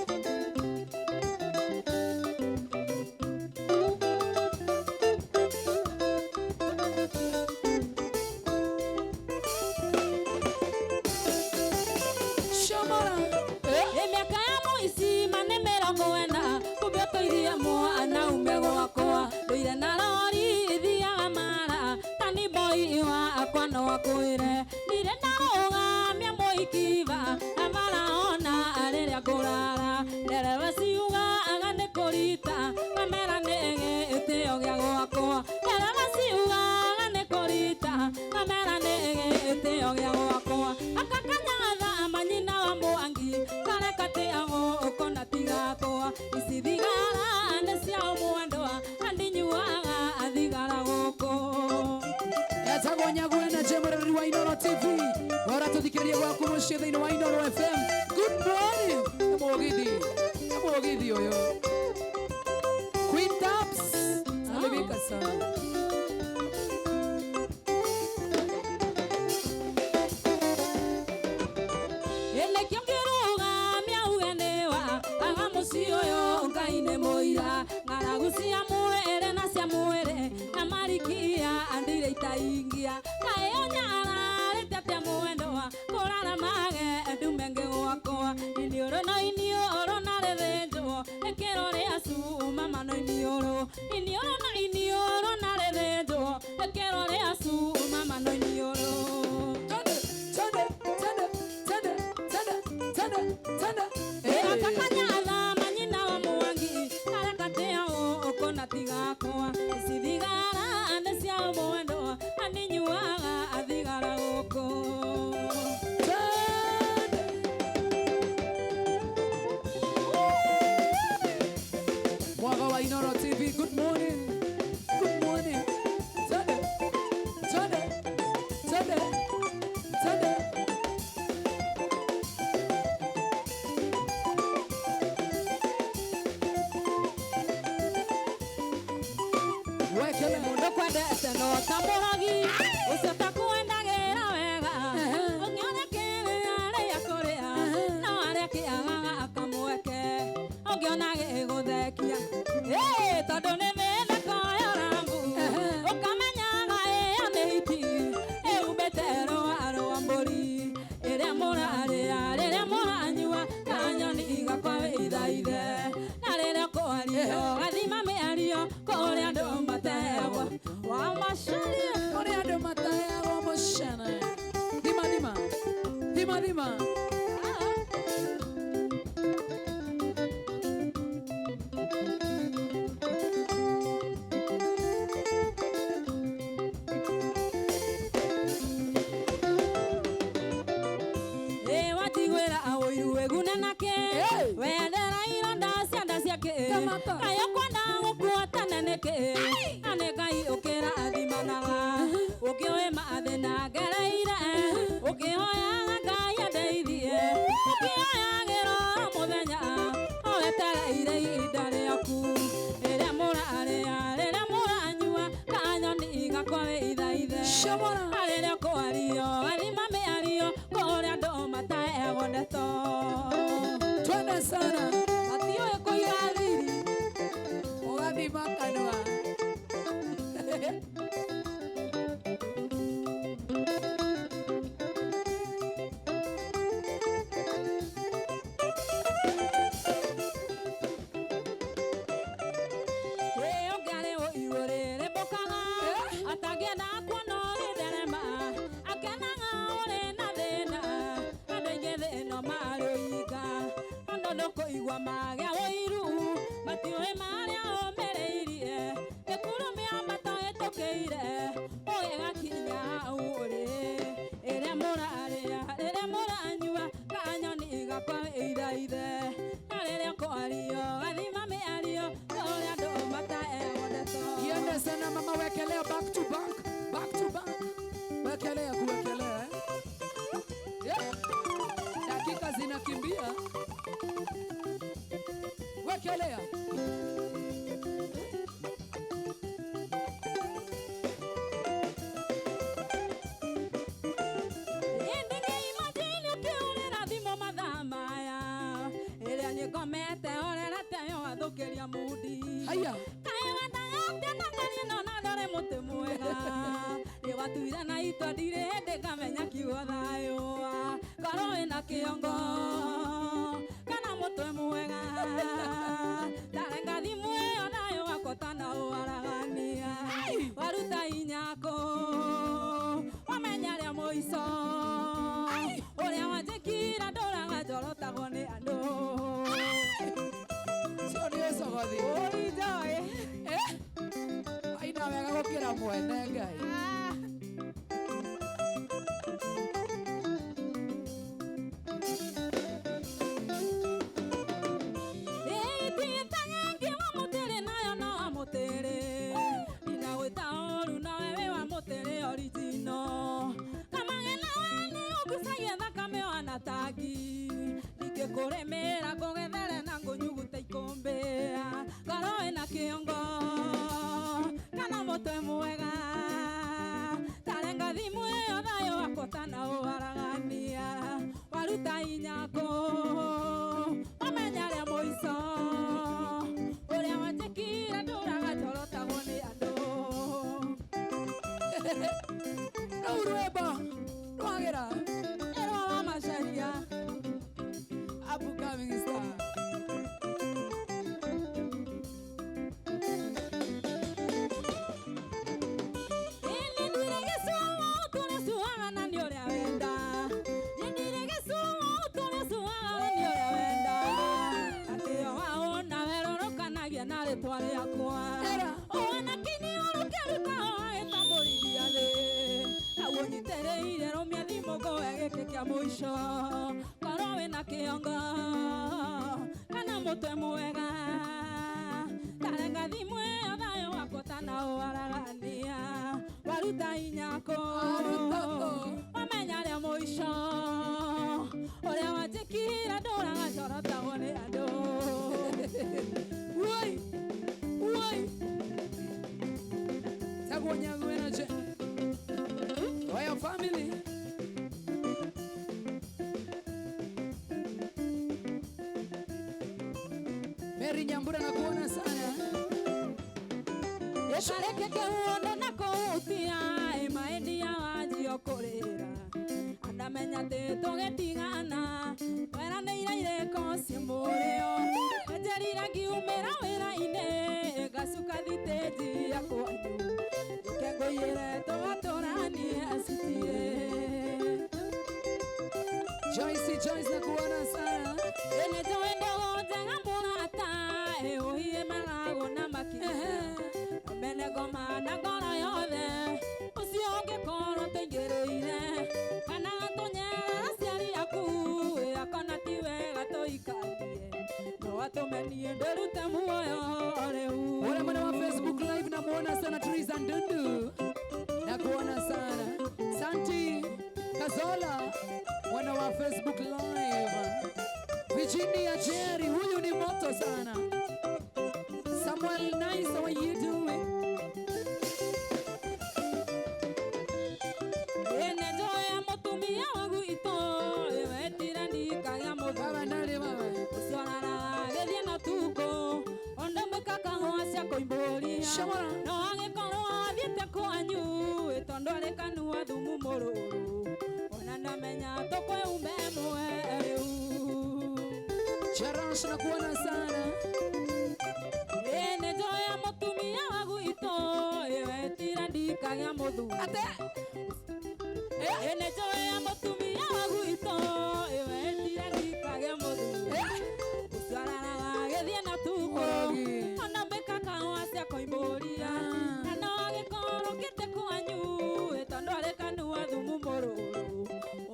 Speaker 5: wakwire nire ndarogamia muikiva amaraona ariria ngurara nderewe ciuga agane kurita kamera nege itio gia gwakwa nderewe ciuga agane kurita kamera nege itio gia gwakwa akakanyatha manyina wa mwangi karekate ago ukona tigakwa ici thigara nĩ cia mwendwa andinyuaga thigara goko
Speaker 2: etagwo Nyagu Energy mwiroreri wa Inoro TV uratuthikiriria gwaku muci thiini wa Inoro FM good morning mugithi uyu Queen Taps alivika sana
Speaker 5: Ngai moira ngaragucia mwere na cia mwere na marikia andire itaingia kayo nyara rete mwendwa kurara mage ndumenge gwakwa inioro na rerenjo ekero ria su mama no inioro na rerenjo ekero ria su mama no inioro akakanyatha manyina wa mwangi karekateao ukona tigakwa ici thigara nĩ cia mwendwa aninyuaga thigara gũkũ
Speaker 2: mwaga wa Inoro TV good morning
Speaker 5: kwendete no tamuragi ucio takwendagĩra wega ũngĩonekĩrĩra rĩa kũrĩa no arĩa kĩagaga akamweke ũngĩona gĩgũthekia tondũ nĩ mĩtheko ya rambu ũkamenyaga ĩyo nĩ hiti ĩumbĩte rũa rwa mbũri ĩrĩa mũrarĩa rĩrĩa mũranyua kanyoni igakwa wĩithaithe na rĩrĩa kwario gathima mĩario
Speaker 2: lazima.
Speaker 5: Watigwera awoiru egunenake wendera ironda cianda ciake kayo kwenda gukuatana neke ane Ngai ukira athimanaga ukiwe mathina ngereire ukihoya Ngai andeithie ukioyagĩrwo muthenya owetereire ihinda rĩaku rĩrĩa mũranyua kanyoni gakwa ithaithe rĩrĩa kwario athima mĩario kũrĩa andũ mataegoneto
Speaker 2: twende sana atiũĩ kũiga thiri ũgathima kanua.
Speaker 5: Igua magĩa ũiru matiũĩ marĩa ũmereirie ĩkurumia matohĩtũkĩire ũgĩgakinya ũrĩ ĩrĩa mũrarĩa rĩrĩa mũranyua kanyoni gakwa ithaithe na rĩrĩa kwario gathima mĩario kũrĩa andũ mataegoneto.
Speaker 2: Iende sana mama, wekelea back to back, back to back, wekelea kuwekelea dakika zinakimbia. Wekelea.
Speaker 5: Ndege imagine ukiurira thimo mathaa maya ĩrĩa nĩngomete orera teyo athũkĩria mudi.
Speaker 2: Haya.
Speaker 5: Kaĩ wendagate na ng'eni no na ndore mũtĩ mwega nĩwatuire na itua ndirĩ hĩndĩ ngamenya kiugo thayũ ngoro ĩna kĩongo kana mũtwe mwega ndarenga thimũ ĩyo thayũ wakwa na ũwaragania waruta inyako wamenya rĩa mũico ũrĩa wanjĩkira ndũraga njorotagwo nĩ andũ
Speaker 2: cio nĩ ũcogothi
Speaker 5: ũrinjoĩ
Speaker 2: aina wega gũkĩra mwene Ngai.
Speaker 5: Kuremera kugethera na ngunyuguta ikumbia ngoro ĩna kĩongo kana mũtwe mwega tarenga thimũ ĩyo thayũ wakwa tana ũwaragania waruta inyako wamenya rĩa mũico ũrĩa wanjĩkire ndũraga njorotagwo nĩ andũ.
Speaker 2: Rũu rwĩmbo rwagĩra
Speaker 5: ĩrwa wa Macharia
Speaker 2: upcoming star.
Speaker 5: Mũico ngoro wĩna kĩongo kana mũtwe mwega tarenga thimũ ĩyo thayũ wakwa tana ũwaragania waruta inyako wamenya rĩa mũico ũrĩa wanjĩkire ndũraga njorotagwo nĩ andũ.
Speaker 2: Woi woi taguonyagu energy Royal family. Mary Nyambura na kuona sana.
Speaker 5: Eshareke kehuone na kuhutia maendia wajiokorera andamenya tũgĩtigana weranĩire irĩko cia mũrĩo njerire ngiumĩra wĩra-inĩ ngacuka thitĩnji ya kwanyu njoke ngũiyĩre tũgatũranie citirĩ
Speaker 2: Joyce na kuona sana.
Speaker 5: Ene joendo jenga mulata uhiye malago na makine. Mene goma na goro yothe usioge koro tengereire. Kana tonyera ciari yaku akona tiwe gatoikarie. No atomenie nderute muoyo reu.
Speaker 2: Wale mwana wa Facebook live na muona sana Teresa Ndundu. Na kuona sana. Santi Kazola wana wa Facebook live. Virginia Jerry, huyu ni moto sana. Samuel Nice, how are you doing?
Speaker 5: Ene joya motumia wangu ito wetira ndikaya modu.
Speaker 2: Baba nale baba.
Speaker 5: Usionara gethie na tuko onda mekaka hoacia koimboria.
Speaker 2: Shamara.
Speaker 5: No agikoro athiete kwanyu itondo arekanu athumu mururu. Ona ndamenya tokwe umbe mweru.
Speaker 2: Charash na kuona sana.
Speaker 5: Ene joya motumia wangu ito wetira ndikaya modu.
Speaker 2: Ate.
Speaker 5: Ene joya motumia wangu ito wetira ndikaya modu. Usionara gethie na tuko onda mekaka hoacia koimboria. No agikoro kite kwanyu itondo arekanu athumu mururu.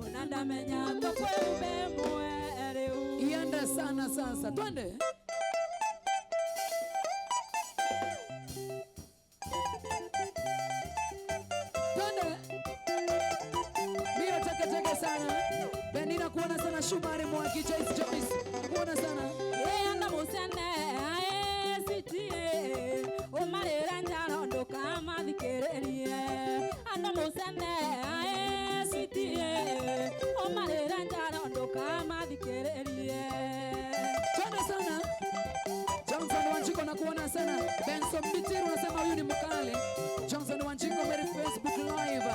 Speaker 5: Ona ndamenya tokwe umbe mweru.
Speaker 2: Ienda sana sasa. Twende. Twende. Mio teke sana. Benina kuona sana Shumari Mwaki Joyce. Kuona sana.
Speaker 5: Enda musene ae sitie umarira njaro nduka mathikererie. Anda musene ae sitie umarira njaro nduka mathikererie.
Speaker 2: Twende sana. Johnson Wanjiko na kuona sana. Benson Mitiru unasema huyu ni mkale. Johnson Wanjiko Mary Facebook live.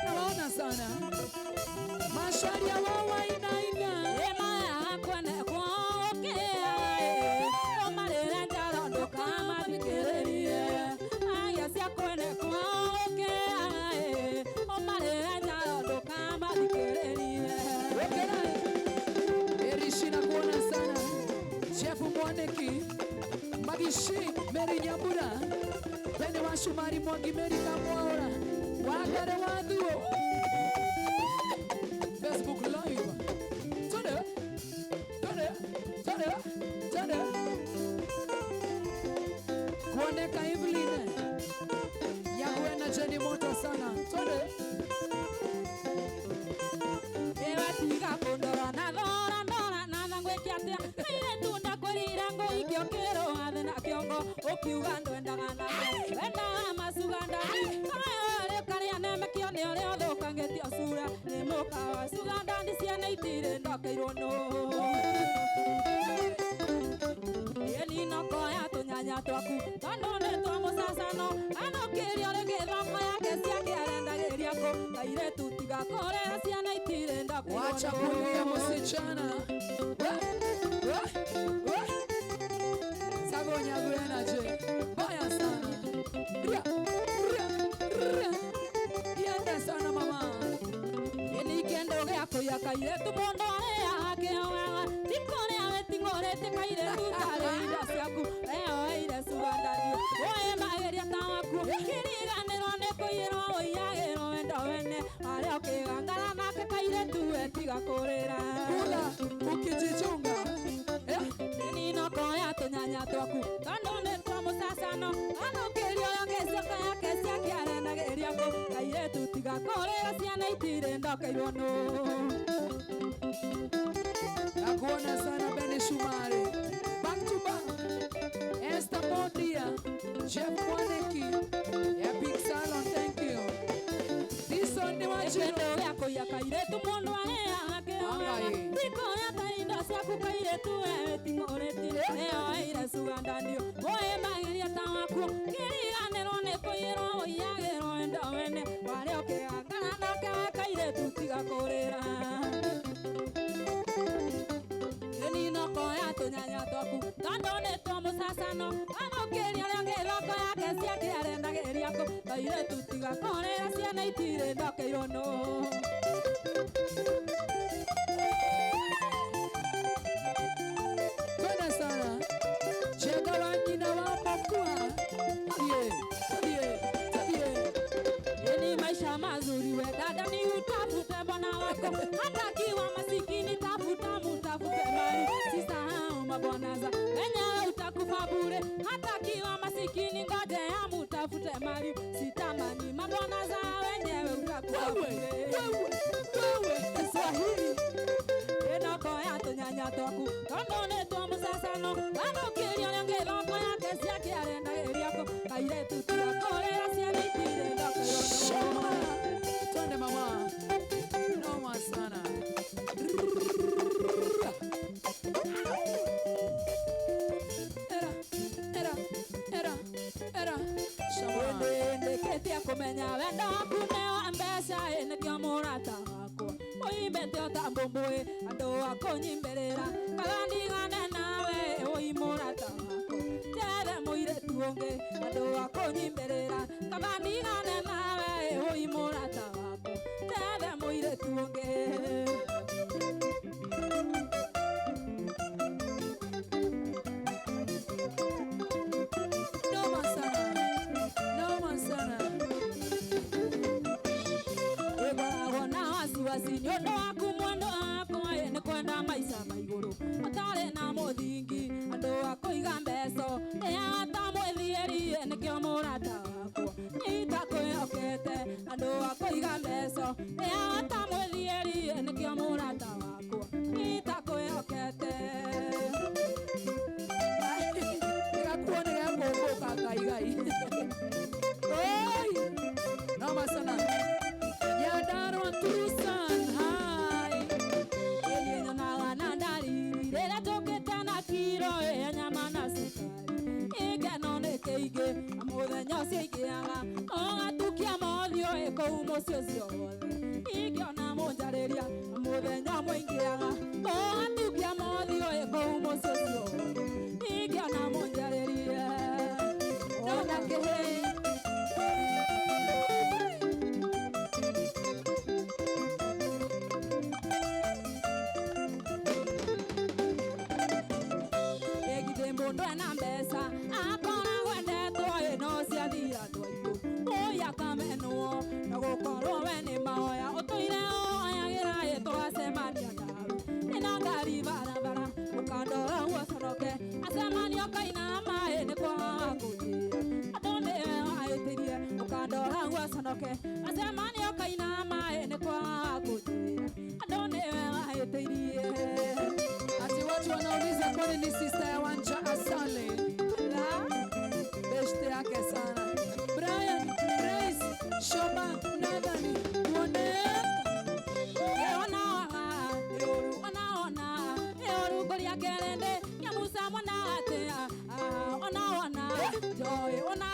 Speaker 2: Naona sana. Mashari ya wawa inaina.
Speaker 5: Ema akwane kwokea umarira njaro nduka mathikererie. Aya cia kwene kwokea umarira njaro nduka mathikererie.
Speaker 2: Erishina kuona sana. Chef Mwaneki Magishi Mary Nyambura Bene wa Shumari Mwangi Mary Kamwaura Wagare Wadhuo Facebook live. Tode kuoneka Eveline Yakwena Jenny moto sana. Tode
Speaker 5: Tiga kundora na dora ndora na thangwe kiatia ire tunda kwirira ngo ikiokero athe na kiongo ukiuga ndwendaga na wenda masuganda ayo karia neme kione ore othukangetio sura ni mukawa suganda ndi ciana itire ndokeirwo no yeni no koya tunyanya twaku tondo ne twa musasano anokirio rege thoko yake ciake arendagiria ko kaire tutiga korera ciana itire ndokeirwo
Speaker 2: wacha kulia msichana. Sagonya gwena je. Baya sana. Ienda sana mama.
Speaker 5: Yeni kendo gya kuya kaire tu mondo yake oga tikore ave tingore te kaire tu tare ida siaku eo ida suandario oe mageria tawaku kiriganero ne koiro oyagero endo wene are okigangara nake kaire tu etiga korera
Speaker 2: Kula ukijichunga.
Speaker 5: Nini no koya tunyanya twaku kando ne twa musasano anokerio yogesoka yake siakiara na geria ko kaire tu tiga korera ciana itire ndokeirwo no
Speaker 2: Nakuona sana Beni Shumari. Back to back. Esther Mondia. Chef Mwaneki. Epic Salon, thank you. This Sunday Wanjiro.
Speaker 5: Ekendo yako ya kaire tu mondo ake
Speaker 2: Angai.
Speaker 5: tikora tainda siaku kaire tu tingoreti eo ira sugandanio oe mageria tawaku kiriganero ne koiro oyagero endo wene wale okigangara nake kaire tu tiga korera Nino koya tunyanya twaku tondo ne twa musasano anokeria rege thoko yake ciake arendagiria ko kaire tu tiga korera ciana itire ndokeirwo no mazuri we dada ni utafute bwana wako, hata kiwa masikini tafuta mutafute mali, sisahau mabonanza wenyewe utakufa bure, hata kiwa masikini ngojea mutafute mali, sitamani mabonanza wenyewe utakufa bure. Wewe Kiswahili enoko ya tunyanya twaku kambone twa musasano ando kirio nge lombo ya kesia kiarenda eriako kaire tutia kolera sia vitire ndako
Speaker 2: twende mama noma sana era
Speaker 5: shawende ketia kumenya wendo kumeo ambesa ene kyo murata wako oimbete otambomboe ando akonyimberera kagandigane nawe oimurata wako tere muire tuonge ando akonyimberera kagandigane nawe oimurata wako tere muire tuonge. Sinyondo aku mwendo ako ene kwenda maisha maiguru atare na muthingi andu akoiga mbeco ya tamwethieri ene kyo murata wako itakwihokete andu akoiga mbeco ya tamwethieri ene kyo murata wako itakwihokete
Speaker 2: igakuone gakumbuka ngaigai oi noma sana Nyandarua Tucson hai
Speaker 5: Yeye na wana ndari rera toketa na kiro ya nyama na sukari igeno ne keige amuthenya ciigiaga ogatukia mothio eko umucio ciothe igiona munjariria amuthenya muingiaga ogatukia mothio eko umucio ciothe igiona munjariria ona kehe mundu ena mbeca akora gwendetwo ino cia thira twaitu uya kamenwo na gukorwo we ni mahoya utuire oyagĩra tũgacemania nawe ina ngari barabara ukandora uacoroke acemanio kainama nĩ kwaga kũnjĩra andũ nĩwe wahĩtĩrie ukandora uacoroke acemanio kainama nĩ kwaga kũnjĩra andũ nĩwe wahĩtĩrie.
Speaker 2: ati watu wanauliza kwani ni sister ya Wanja Asale la beshte yake sana Brian Grace Shoba Nadani Woneka
Speaker 5: ona eoru goria kerende nyamusa mwana atea ona joy ona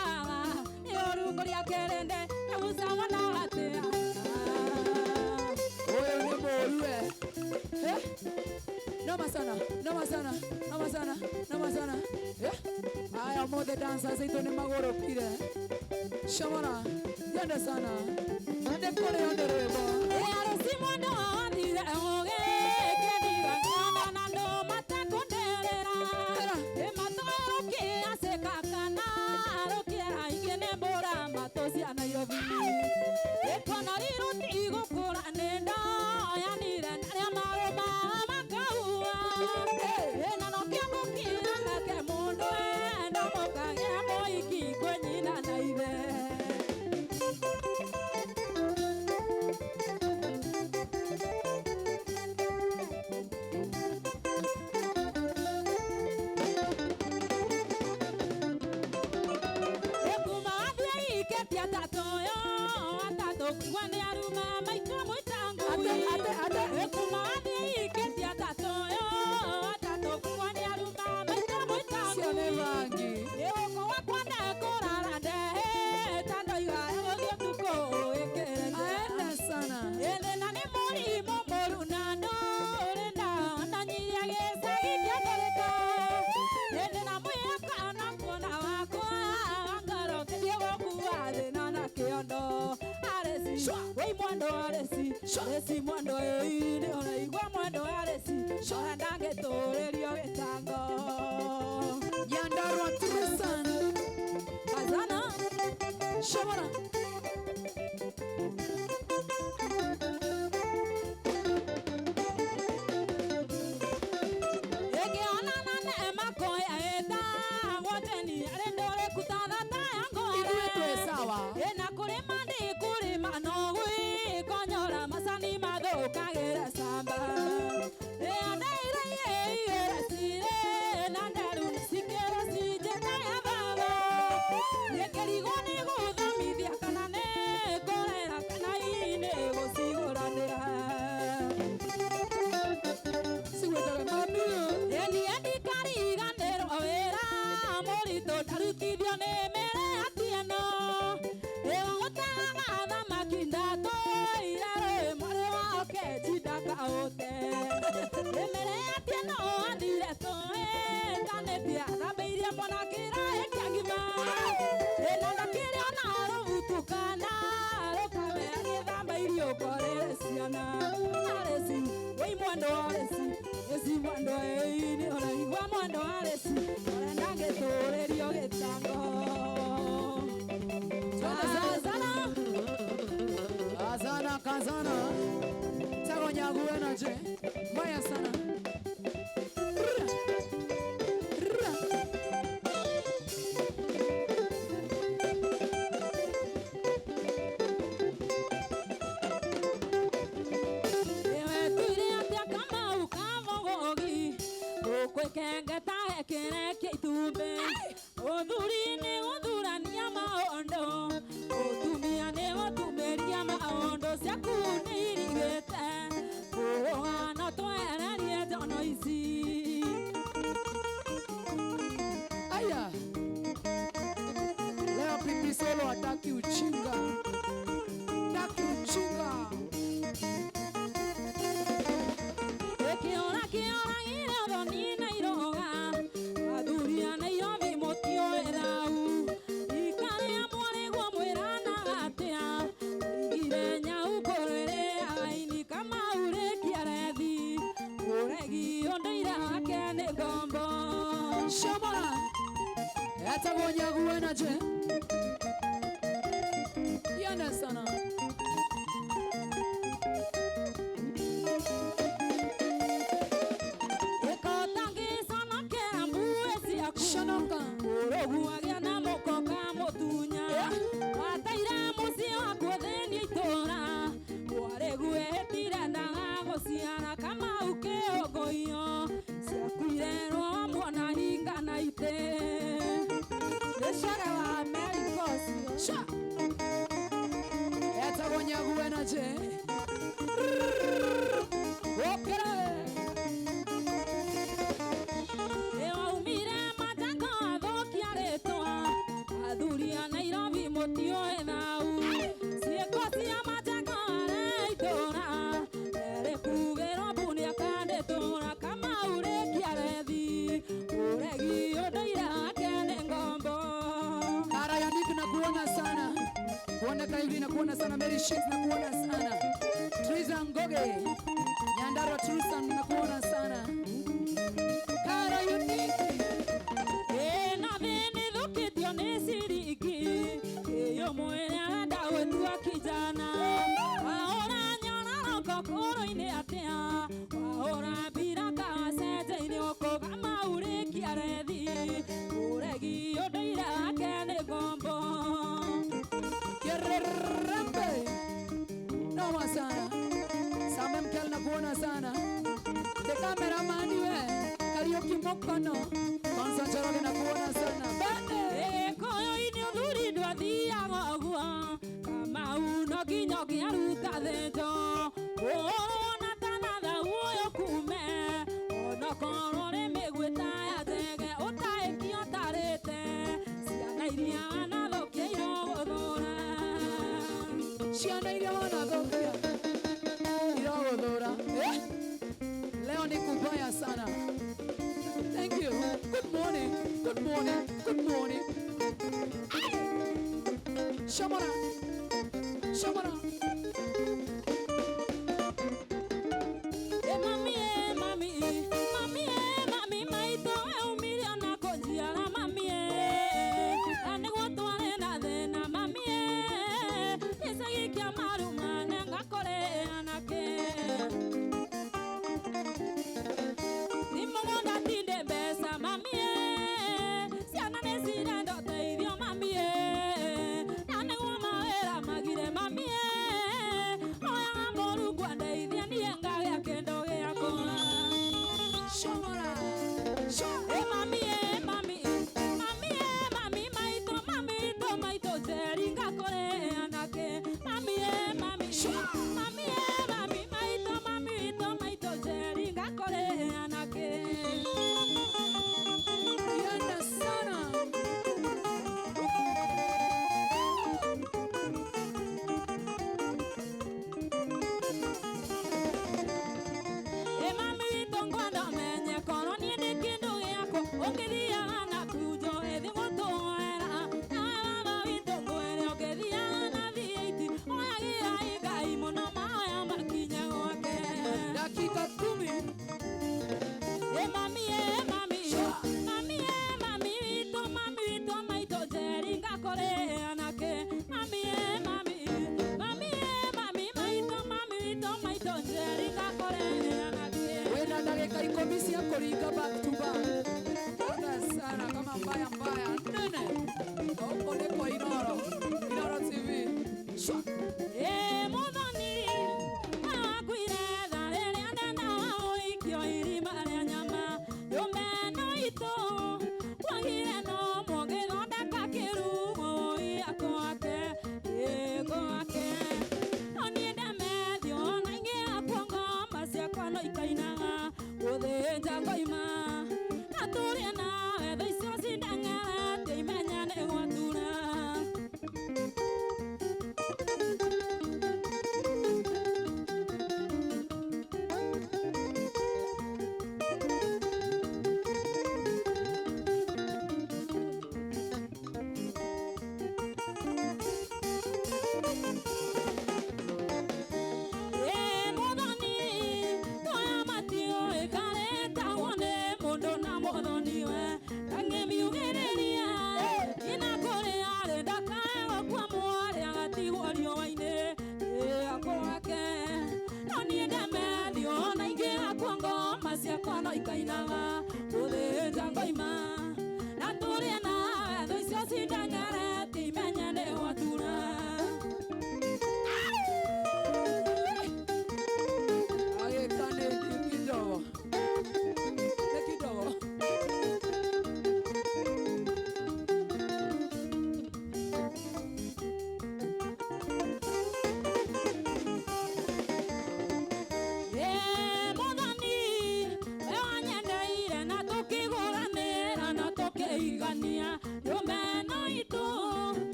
Speaker 5: eoru goria kerende nyamusa mwana atea
Speaker 2: oyo ni morue noma sana noma sana noma sana noma sana haya mothe dansa zetu ni magoro pire shamana yanda sana ande kore yanda rebo
Speaker 5: arusi mwana wathire oge kediga kana na ndo matakonderera matoroki asekakana rokiera ingene bora matosia Nairobi ekono riruti gukura nenda yanire na maroma makaua na no kyangu kina ke mundu endo mokagea moiki kwenyina na ibe. Aresi mwando ini ona igwa mwando aresi ona ndange torerio getango
Speaker 2: Nyandarua Tucson
Speaker 5: azana
Speaker 2: shamana
Speaker 5: ena kurima ndi kurima no gwi konyora masani mathukagĩra camba andaire igĩra cire na ndaru cikĩra cinjĩkaga thotho nĩkĩrigwo nĩ gũthomithia kana nĩ kũrera kana inĩ gũcigũranĩra cigwĩtaga mami eni endikariganĩrwo wĩra mũritũ ndarutithio nĩ mĩre atieno ĩyo gũtega thamaki ndatũire rũĩ mwarĩ wao kenji ndakaũte mĩre atieno athire tũĩ ndanĩtia thambĩirie mbona kĩraĩ kĩa ngima ĩna ndakĩrĩ ona rũbutukana rũkamera gĩthambĩirie ũkorere ciana arĩci wĩ mwendo arĩci esi mwendo ĩini ũraigua mwendo arĩci ũrenda gĩtũrĩrio gĩtango
Speaker 2: Kazana, kazana. Tagonya guena je. Vaya sana.
Speaker 5: Kwekengeta ekereke itumbe uthuri-inĩ gũthurania maũndũ ũtumia nĩ gũtumĩria maũndũ ciaku nĩ irigĩte kũhana twehererie njono ici
Speaker 2: Aya. Leo pipi solo hataki uchinga. Hataki uchinga.
Speaker 5: Kiora kiora ira donina iroga aduria na yobi motio erau ikare amore gwa mwirana gatia igirenya ukorere aini kama ure kiarethi uregi ondoira akene gombo
Speaker 2: Shamara. Tagonya guena je. Yana sana. Shanonga.
Speaker 5: Uroguagia na mokoka mutunya wataira mucio akuthenia itura waregue tiranaga guciara kama ukiongoio ciakuirerwo mwana hinga na ite icare wa merikocio
Speaker 2: Tagonya guena je. Okere.
Speaker 5: ewaumire matango athokia rĩtwa athuria Nairobi mũtioĩ thau ciĩko cia matango arĩa itũra erĩ kugĩrwo mbuni akandĩtũra kama ũrĩkia rethi ũregi ũndũire wake nĩ ngombo
Speaker 2: Ara ya Nick na kuona sana. Kuoneka hivi na kuona sana. Mary Shit na kuona sana. Triza Ngoge. Nyandaro Trusan na kuona sana. Kara Unique.
Speaker 5: na thĩnĩ thũkĩtio nĩ ciringi ĩyo mwĩrĩ arenda gwĩtua kijana wahũra nyona roko kũrũ-inĩ atĩa wahũra mbira kacenje-inĩ ũkũgama ũrĩkia rethi ũregi ũndũire wake nĩ ngombo
Speaker 2: Kerembe. Noma sana. Same Mkel na kuona sana. The cameraman we. Karaoke Mokono. Konsa Njoroge na kuona sana. Bane.
Speaker 5: Gĩkũyũ-inĩ ũthuri ndwathiaga ũguo Kamau no nginya ũkĩaruta thĩnjo ũhũrwo na tanatha guoyo kume onokorwo nĩ mĩgwĩta ya ndege ũtaĩki ũtarĩte ciana iria wanathũkia irogũthũra
Speaker 2: Ciana iria wanathũkia irogũthũra. Leo ni kubaya sana. Thank you. Good morning. Good morning. Good morning. Shamara. Shamara.
Speaker 5: mami mami mami mami maitũ eumire ona kũnjiara mami na nĩguo twarĩ na thĩna mami gĩcagi kĩa marumane ngakore anake nĩ mũgũnda tinde mbeca mami ciana nĩ cirenda ũteithio mami na nĩguo
Speaker 2: kuringa back to back. Sana kama mbaya nene. Huko ndiko Inoro TV. Shwa.
Speaker 5: Muthoni akwire tharere ndana oikio irima rĩa nyama nyũmba itũ kwagire no mũgĩthondeka kĩrugo gĩakwake gwake no niĩ ndemethio na ingĩ akwa ngoma ciakwa no ikainaga gũthĩnja ngoima na tũrĩa nawe thaa icio cindang'arĩte imenya nĩ gwatura. Kono ikainaga gũthĩnja ngoima na tũrĩa nawe thũ icio cindang'arĩte imenya nĩ gwatura.
Speaker 2: Agĩka nĩ kidogo. Nĩ kidogo.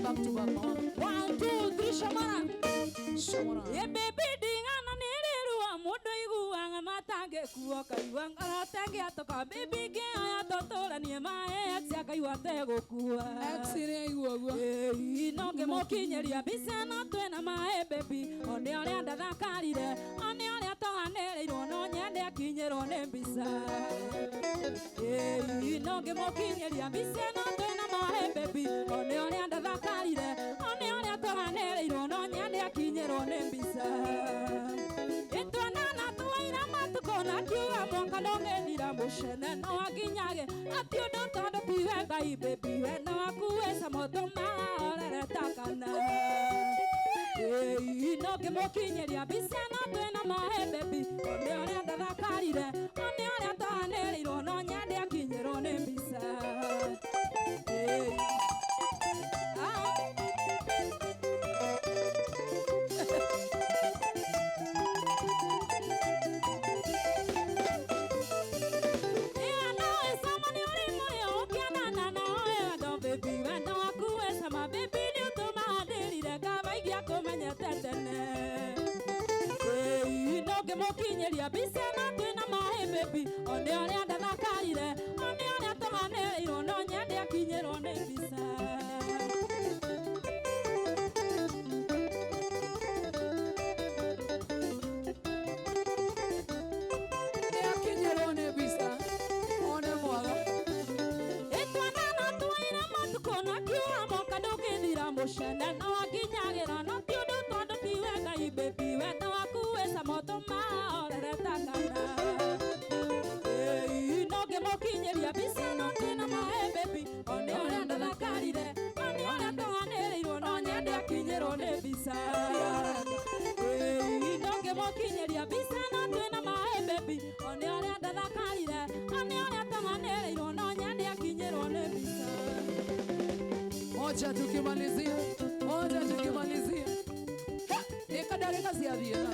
Speaker 2: Back to back.
Speaker 5: 1, 2, 3, shamara. Ye baby dingana nilirua mudo iguanga matange kuoka iwanga atange atoka baby ke aya totora ni mae ex akaiwate gukua
Speaker 2: Ex ni iguagua
Speaker 5: inoge mokinyeria bisana twena mae baby one ole ndathakarire one ole toganereirwo no nyende akinyerwo ne mbisa inoge mokinyeria bisana twena mae baby one ole ndathakarire one ole toganereirwo no nyende akinyerwo ne mbisa etwana twaira matukona kiuga monga nongenira mushene no aginyage ati undo tondo piwe ngai baby we no akuweza moto maorere takana inoge mokinyeria bisana twena mae baby one ole ndathakarire one ole toganereirwo no nyende akinyerwo ne mbisa mokinyeria bisana twena mae baby one ole ndathakarire one ole toganereirwo no nyende akinyerwo ne mbisa
Speaker 2: akinyerwo ne mbisa one mwaga
Speaker 5: etwana twaira matukona kiuga monga ndũngĩthira mushene no aginyagira no ti ũndũ tondũ tiwe ngai baby we no akuweza moto maorere takana inoge mokinyeria bisana twena mae baby one ole ndathakarire one ole toganereirwo no nyende akinyerwo ne mbisa inoge mokinyeria bisana twena mae baby one ole ndathakarire one ole toganereirwo no nyende akinyerwo ne mbisa.
Speaker 2: Moja tukimalizia ikadarika ziadhie na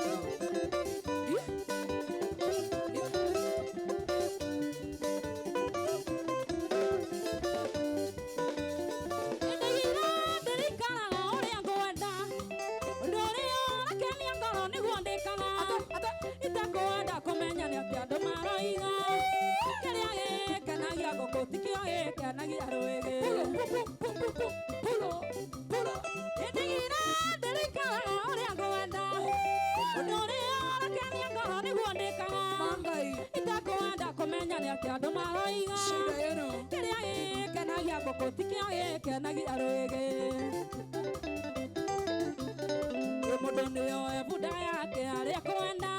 Speaker 5: Odore ora kania ngoro ni guondekaga.
Speaker 2: Mangai.
Speaker 5: Itakwenda kumenya ni atia andu maroiga.
Speaker 2: Shida yenu.
Speaker 5: Kiria gikenagia ngũkũ ti kĩo gĩkenagia rwĩgĩ. Mũndũ nĩoe bunda yake harĩa kwenda,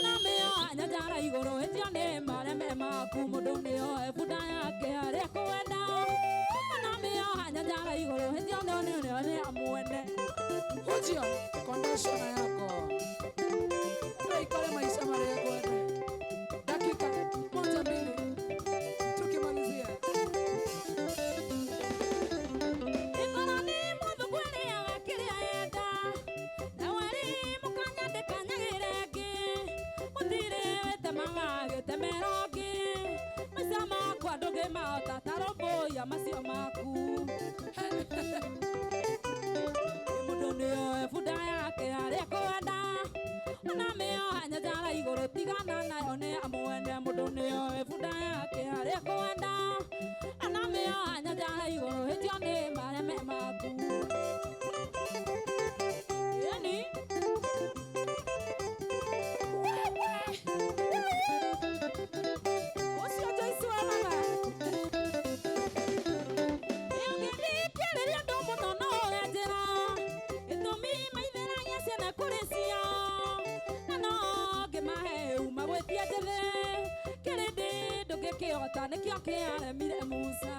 Speaker 5: na mĩoa nyanjara igũrũ hĩtio nĩ mareme maku. Mũndũ nĩoe bunda yake harĩa kwenda, na mĩoa nyanjara igũrũ hĩtio nĩ amwene.
Speaker 2: Hujia condition yako. Ikale maisha marefu. Dakika moja mbili. Tukimalizia.
Speaker 5: Ikorani mũndũ kwĩrĩaga kĩrĩa enda, na weri mũkanyandĩkanyagĩre ngĩ, gũtirĩ wĩtemaga gĩtemero ngĩ. Maica makwa ndũngĩmahota ta rũmbũiya macio maku. Mũndũ nĩoe bunda yake harĩa kwenda, na mĩoa nyanjara igũrũ tigana nayo nĩ amwene. Mũndũ nĩoe bunda yake harĩa kwenda, na mĩoa nyanjara igũrũ hĩtio nĩ mareme maku. Yani ũcio Joyce waraga ũngĩthikĩrĩria andũ mũno no ũgenjera gĩtũmi maitheragia ciana kũrĩ ciao, na no ngĩmahe uma gwĩtia njĩthĩ kĩrĩndĩ ndũngĩkĩhota nĩkĩo kĩaremire Musa.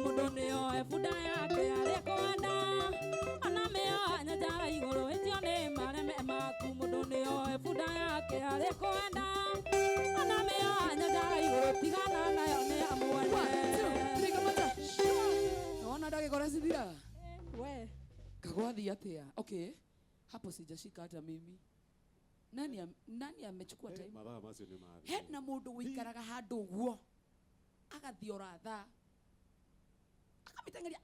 Speaker 5: Mũndũ nĩoe bunda yake harĩa kwenda, na mĩoa nyanjara igũrũ hĩtio nĩ mareme maku. Mũndũ nĩoe bunda yake harĩa kwenda, na mĩoa nyanjara igũrũ tigana nayo nĩ amwene.
Speaker 2: Naona dakika unazidira.
Speaker 5: We
Speaker 2: Kagwathi atia. Okay. Hapo sijashika hata mimi. Nani amechukua time?
Speaker 3: Mathaa macio nĩ mathi.
Speaker 2: Hena mũndũ wĩikaraga handũ ũguo agathiĩ oratha akamiteng'eria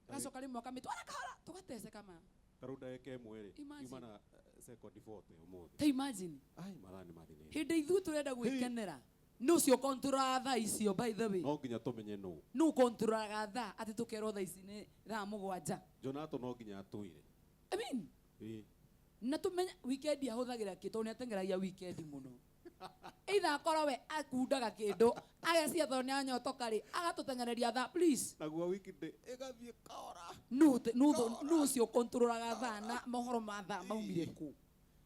Speaker 2: agacoka rĩmwe akamitwara kahora tũgateceka ma
Speaker 3: Tarũ ndagĩka ĩmwe rĩ
Speaker 2: Imagine.
Speaker 3: ima na sekondi 40 ũmũthĩ.
Speaker 2: ta imagine
Speaker 3: Ai mathaa nĩ mathi nĩ.
Speaker 2: hĩndĩ ithuĩ tũrenda gwĩkenera no cio kontura thaa icio by the way
Speaker 3: No nginya tũmenye nũ.
Speaker 2: no konturaga thaa atĩ tũkerwo thaa ici nĩ thaa mũgwanja.
Speaker 3: Jonato no nginya atũire.
Speaker 2: I mean na tumenya weekend ahũthagĩra kĩtũ nĩ atengeragia weekend mũno. Either akorwo we akundaga kĩndũ agacia tondũ nĩ anyotoka rĩ agatũtengereria thaa please.
Speaker 3: Naguo weekend ĩgathiĩ kahora.
Speaker 2: No ũcio kontrolaga thaa na mohoro ma thaa maumire kũ.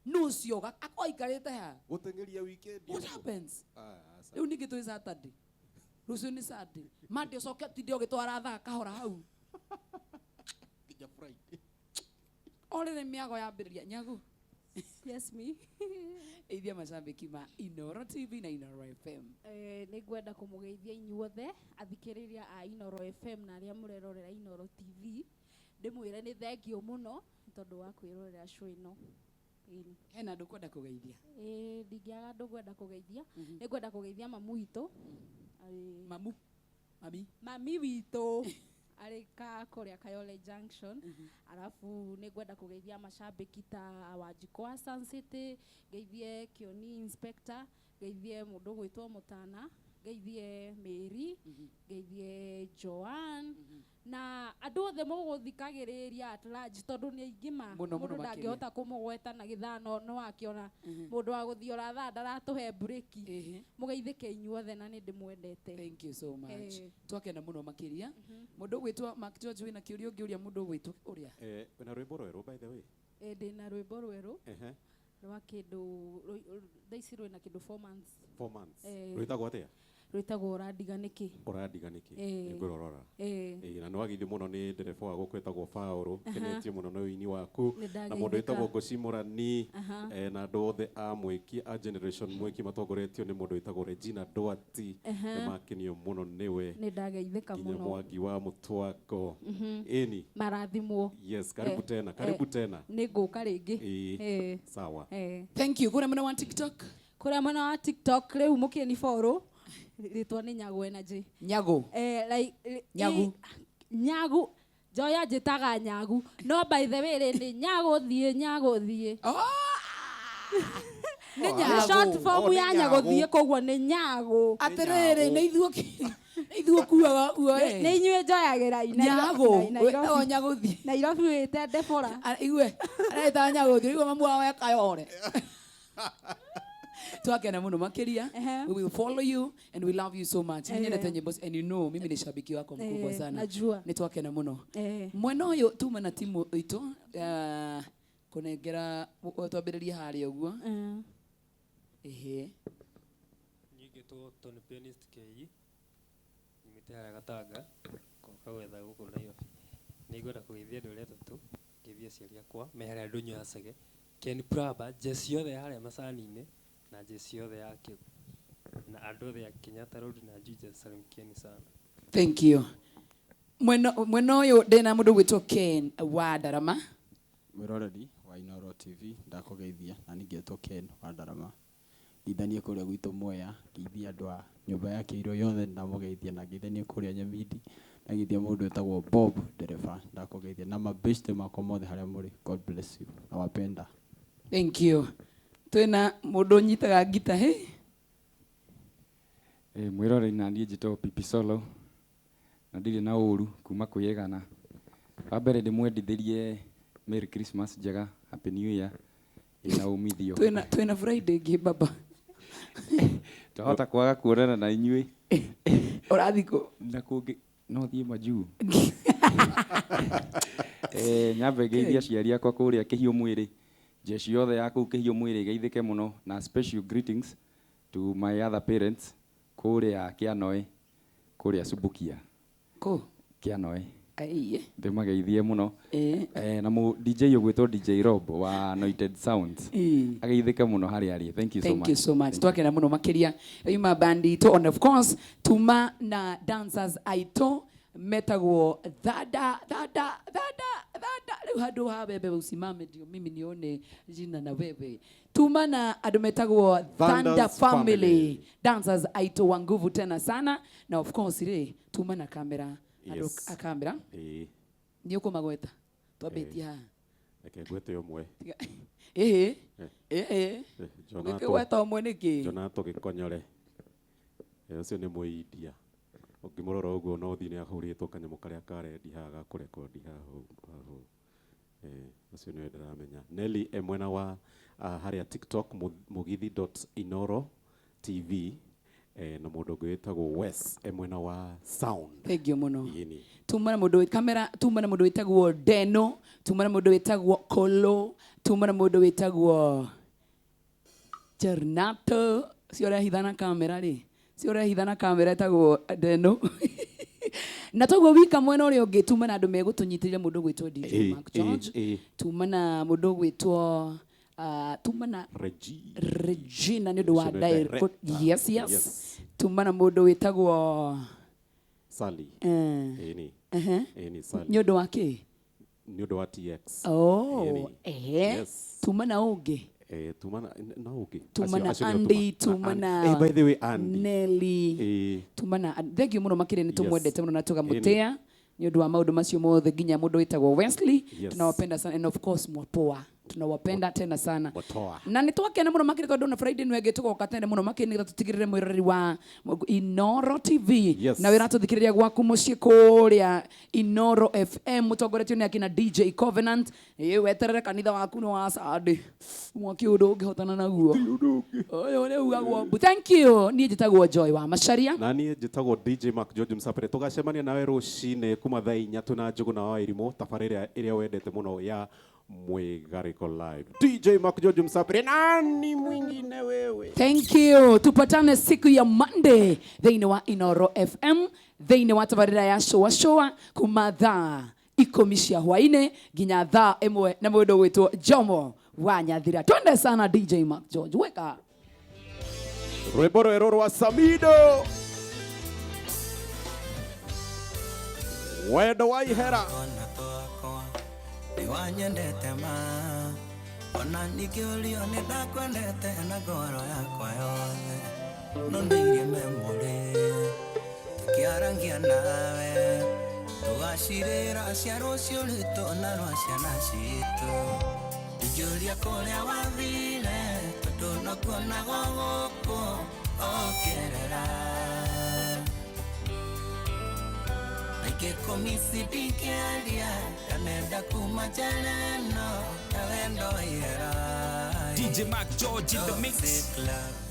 Speaker 2: No ũcio akorwo aikarĩte ha.
Speaker 3: Gũtengeria weekend.
Speaker 2: What happens? Rĩu ningĩ twĩ Saturday. Rũciũ nĩ Sunday. Monday ũcoke tinde ũgĩtwara thaa kahora hau.
Speaker 3: Nginya Friday.
Speaker 2: Olere mĩago yambĩrĩria Nyagu.
Speaker 5: yes me.
Speaker 2: Eithia macambĩki ma Inoro TV na Inoro FM.
Speaker 5: Nĩ ngwenda kũmũgeithia inyuothe athikĩrĩria a Inoro FM na arĩa mũrerorera Inoro TV. Ndĩmwĩre nĩ thengiũ mũno tondũ wa kwĩrorera show ĩno.
Speaker 2: Hena andũ kwenda kũgeithia.
Speaker 5: Ndingĩaga andũ ngwenda kũgeithia. Nĩ ngwenda kũgeithia mamu witũ. Mami witũ. Arika Korea Kayole Junction. Alafu nĩ ngwenda kũgeithia macambĩki ta Wanjikũ wa Sun City, geithie Kioni Inspector, geithie mũndũ gwĩtwo Mũtana, geithie Mary, geithie Joan, na andũ othe mũgũthikagĩrĩria at large tondũ nĩ aingĩ ma mũndũ ndangĩhota kũmũgweta na gĩthano no akĩona mũndũ wa gũthiĩ oratha ndaratũhe bureki. Mũgeithĩke inyuothe na nĩ ndĩmwendete.
Speaker 2: Thank you so much. Twakena mũno makĩria. Mũndũ gwĩtwo Mark George wĩna kĩũria ũngĩũria mũndũ gwĩtwo ũrĩa.
Speaker 3: Wĩna rwĩmbo rwerũ by the way.
Speaker 5: Ndĩna rwĩmbo rwerũ. Rwa kĩndũ thaa ici rwĩna kĩndũ 4 months.
Speaker 3: 4 months. Rwĩtagwo atĩa?
Speaker 5: Rwĩtagwo ũrandiga nĩkĩ.
Speaker 3: Ũrandiga nĩkĩ. Nĩngũrorora. Na nĩ wageithio mũno nĩ ndereba wa gũkũ wĩtagwo Paũlũ. Kenetio mũno na ũini waku. Na mũndũ wĩtagwo Ngoci Mũrani na andũ othe a Mwĩki a Generation Mwĩki matongoretio nĩ mũndũ wĩtagwo Regina Ndwati. Nĩmakenio mũno nĩwe.
Speaker 5: Nĩ ndageithĩka mũno.
Speaker 3: Nginya Mwangi wa Mũtwako. Ĩni.
Speaker 5: Marathimwo.
Speaker 3: Yes, karibu tena, karibu tena.
Speaker 5: Nĩ ngũka rĩngĩ.
Speaker 3: Sawa.
Speaker 2: Thank you. Kũrĩa mwena wa TikTok.
Speaker 5: Kũrĩa mwena wa TikTok rĩu mũkĩni follow. Rĩtwa nĩ Nyagu Energy.
Speaker 2: Nyagu.
Speaker 5: Nyagu. Nyagu. Joya njĩtaga Nyagu. No by the way nĩ Nyagu thiĩ.
Speaker 2: Nĩ nyago.
Speaker 5: Short form ya nyago thie koguo nĩ nyago.
Speaker 2: Atiriri nĩ ithuĩ kuaga uoe.
Speaker 5: Nĩ inyuĩ njoyagĩra
Speaker 2: nyago. O nyago thie.
Speaker 5: Nairobi wĩte Debora.
Speaker 2: Igue areta nyago thie igue mamu wawe kayore. Twakena muno makiria. We will follow you and we love you so much. Nyendete nyimbo and you know mimi ni shabiki wako mkubwa sana. Ni twakena muno. Mwena uyu tuma na timu itu kunengera twambiririe haria uguo.
Speaker 6: Nyingi tu Tony Pianist KE. Nimitera Gatanga kwa wetha guku Nairobi. Nigwenda kugeithia ndu reta tu ngithia ciaria kwa mehere ndunyu hacage. Ken Praba jesi yothe haria macani-ini na jesi yothe yake na andu othe ya Kenyatta Road na Jesus Salim Ken sana.
Speaker 2: Thank you. Mwena uyu ndina mundu gwitwo Ken wa Ndarama.
Speaker 7: Mwiroreri wa Inoro TV ndakugeithia na ningetwo Ken wa Ndarama. Ngithanie kuria gwitu Mwea, ngithia andu a nyumba ya Kiiro yothe ndamugeithia na ngithanie kuria Nyamidi na ngithia mundu etagwo Bob Dereva ndakugeithia na mabeste makwa mothe haria muri. God bless you. Nawapenda.
Speaker 2: Thank you. Twina mundu nyitaga ngita he.
Speaker 8: Mwiroreri na ndie njitwo Pipi Solo na ndire na uru kuma kuyegana. Wambere ndimwendithirie Merry Christmas njega, Happy New Year. Ina umithio.
Speaker 2: Twina Friday ngi baba.
Speaker 8: Tahota kwaga kuonana na inyui.
Speaker 2: Urathiko.
Speaker 8: Na kungi no thie majuu. Nyambe geithia ciaria kwa kuria Kihio Mwiri. Jeshi yothe yaku Kihio Mwiri geithike muno na special greetings to my other parents kuria Kianoe kuria Subukia.
Speaker 2: Ko
Speaker 8: Kianoe.
Speaker 2: Aiye.
Speaker 8: Ndimageithie muno. Na mu DJ ugwitwo DJ Rob wa Anointed Sounds. Ageithike muno hari ari. Thank you so much.
Speaker 2: Thank you so much. Twakena muno makiria. Yuma bandi to and of course tuma na dancers aito metagwo thada hadu ha bebe usimame ndio mimi nione jina na wewe. Tuma na andu metagwo Thunder Family. Dancers aito wa nguvu tena sana na of course ile tuma na kamera. Yes. A kamera. Ni uko magweta. Twabeti ha.
Speaker 3: Eke gwete yomwe.
Speaker 2: Jonathan weta omwe niki.
Speaker 3: Jonathan gikonyore. Ucio ni muindia. Ukimurora uguo no thini ahuritwo kanyamu karia karendi haga kurekondi haho. Ucio ni ndiramenya. Nelly emwena wa haria TikTok mugithi.inoro TV. Na mundu gwitagwo Wes emwena wa sound.
Speaker 2: Thank you muno. Tuma na mundu kamera, tuma na mundu witagwo Deno, tuma na mundu witagwo Kolo, tuma na mundu witagwo Jernato. Si ora hidana kamera ri. Si ora hidana kamera etagwo Deno. Na togwo wika mwena uri ungi tuma na andu megutunyitirira mundu gwitwo DJ Mark George. Tuma na mundu gwitwo tuma na Regina ni wa direct. Yes. Tuma na mundu witagwo
Speaker 3: Sally. Eni Sally.
Speaker 2: Nyodo wake.
Speaker 3: Nyodo wa TX.
Speaker 2: Yes. Tuma na ungi.
Speaker 3: Tuma na ungi.
Speaker 2: Tuma na Andy, tuma na
Speaker 3: by the way Andy.
Speaker 2: Nelly. Tuma na thank you muno makire ni tumwendete muno na tugamutea. Nyodo wa maundu macio mothe ginya mundu witagwo Wesley. Tunawapenda sana and of course Mwapoa. Tunawapenda tena sana. Na nitwakena muno makire tondu na Friday nwege tugoka tene muno makire ngira tutigirire mwirori wa Inoro TV. Na wira tuthikiriria gwaku mucii kuria Inoro FM mutongoretio ni akina DJ Covenant. Weterere kanitha waku no wasadi. Mwaki undu ngihotana naguo. Oyo ni ugagwo. Thank you. Ni njitagwo Joy wa Macharia.
Speaker 3: Na ni njitagwo DJ Mark George Msapere. Tugacemania nawe rucine kuma thaa 4 tuna njugu na wairimu tabarira iria wendete muno ya Mwigariko Live. DJ Mark George Msapere, nani mwingine wewe?
Speaker 2: Thank you. Tupatane siku ya Monday. Thĩinĩ wa Inoro FM. Thĩinĩ wa tabarĩra ya showa kuma thaa 10 cia hwaĩ-inĩ nginya thaa 1 na mũndũ gwĩtwo Jomo wa Nyathira. Twende sana DJ Mark George. Weka.
Speaker 3: Rwĩmbo rwerũ rwa Samido. Wendo wa ihera.
Speaker 9: Wanyendete ma ona nikiulio nidakwendete na ngoro yakwa yothe no nĩirie memory tukiarangia nawe tugacirĩra cia rũciũ rwitũ na rwa ciana citũ njũria kũrĩa wathire tondũ no kona gogoko okerera Nike komisi dikealia Kanenda kumajaleno Kawendo yera
Speaker 10: DJ Mac George in the mix.
Speaker 9: Sick love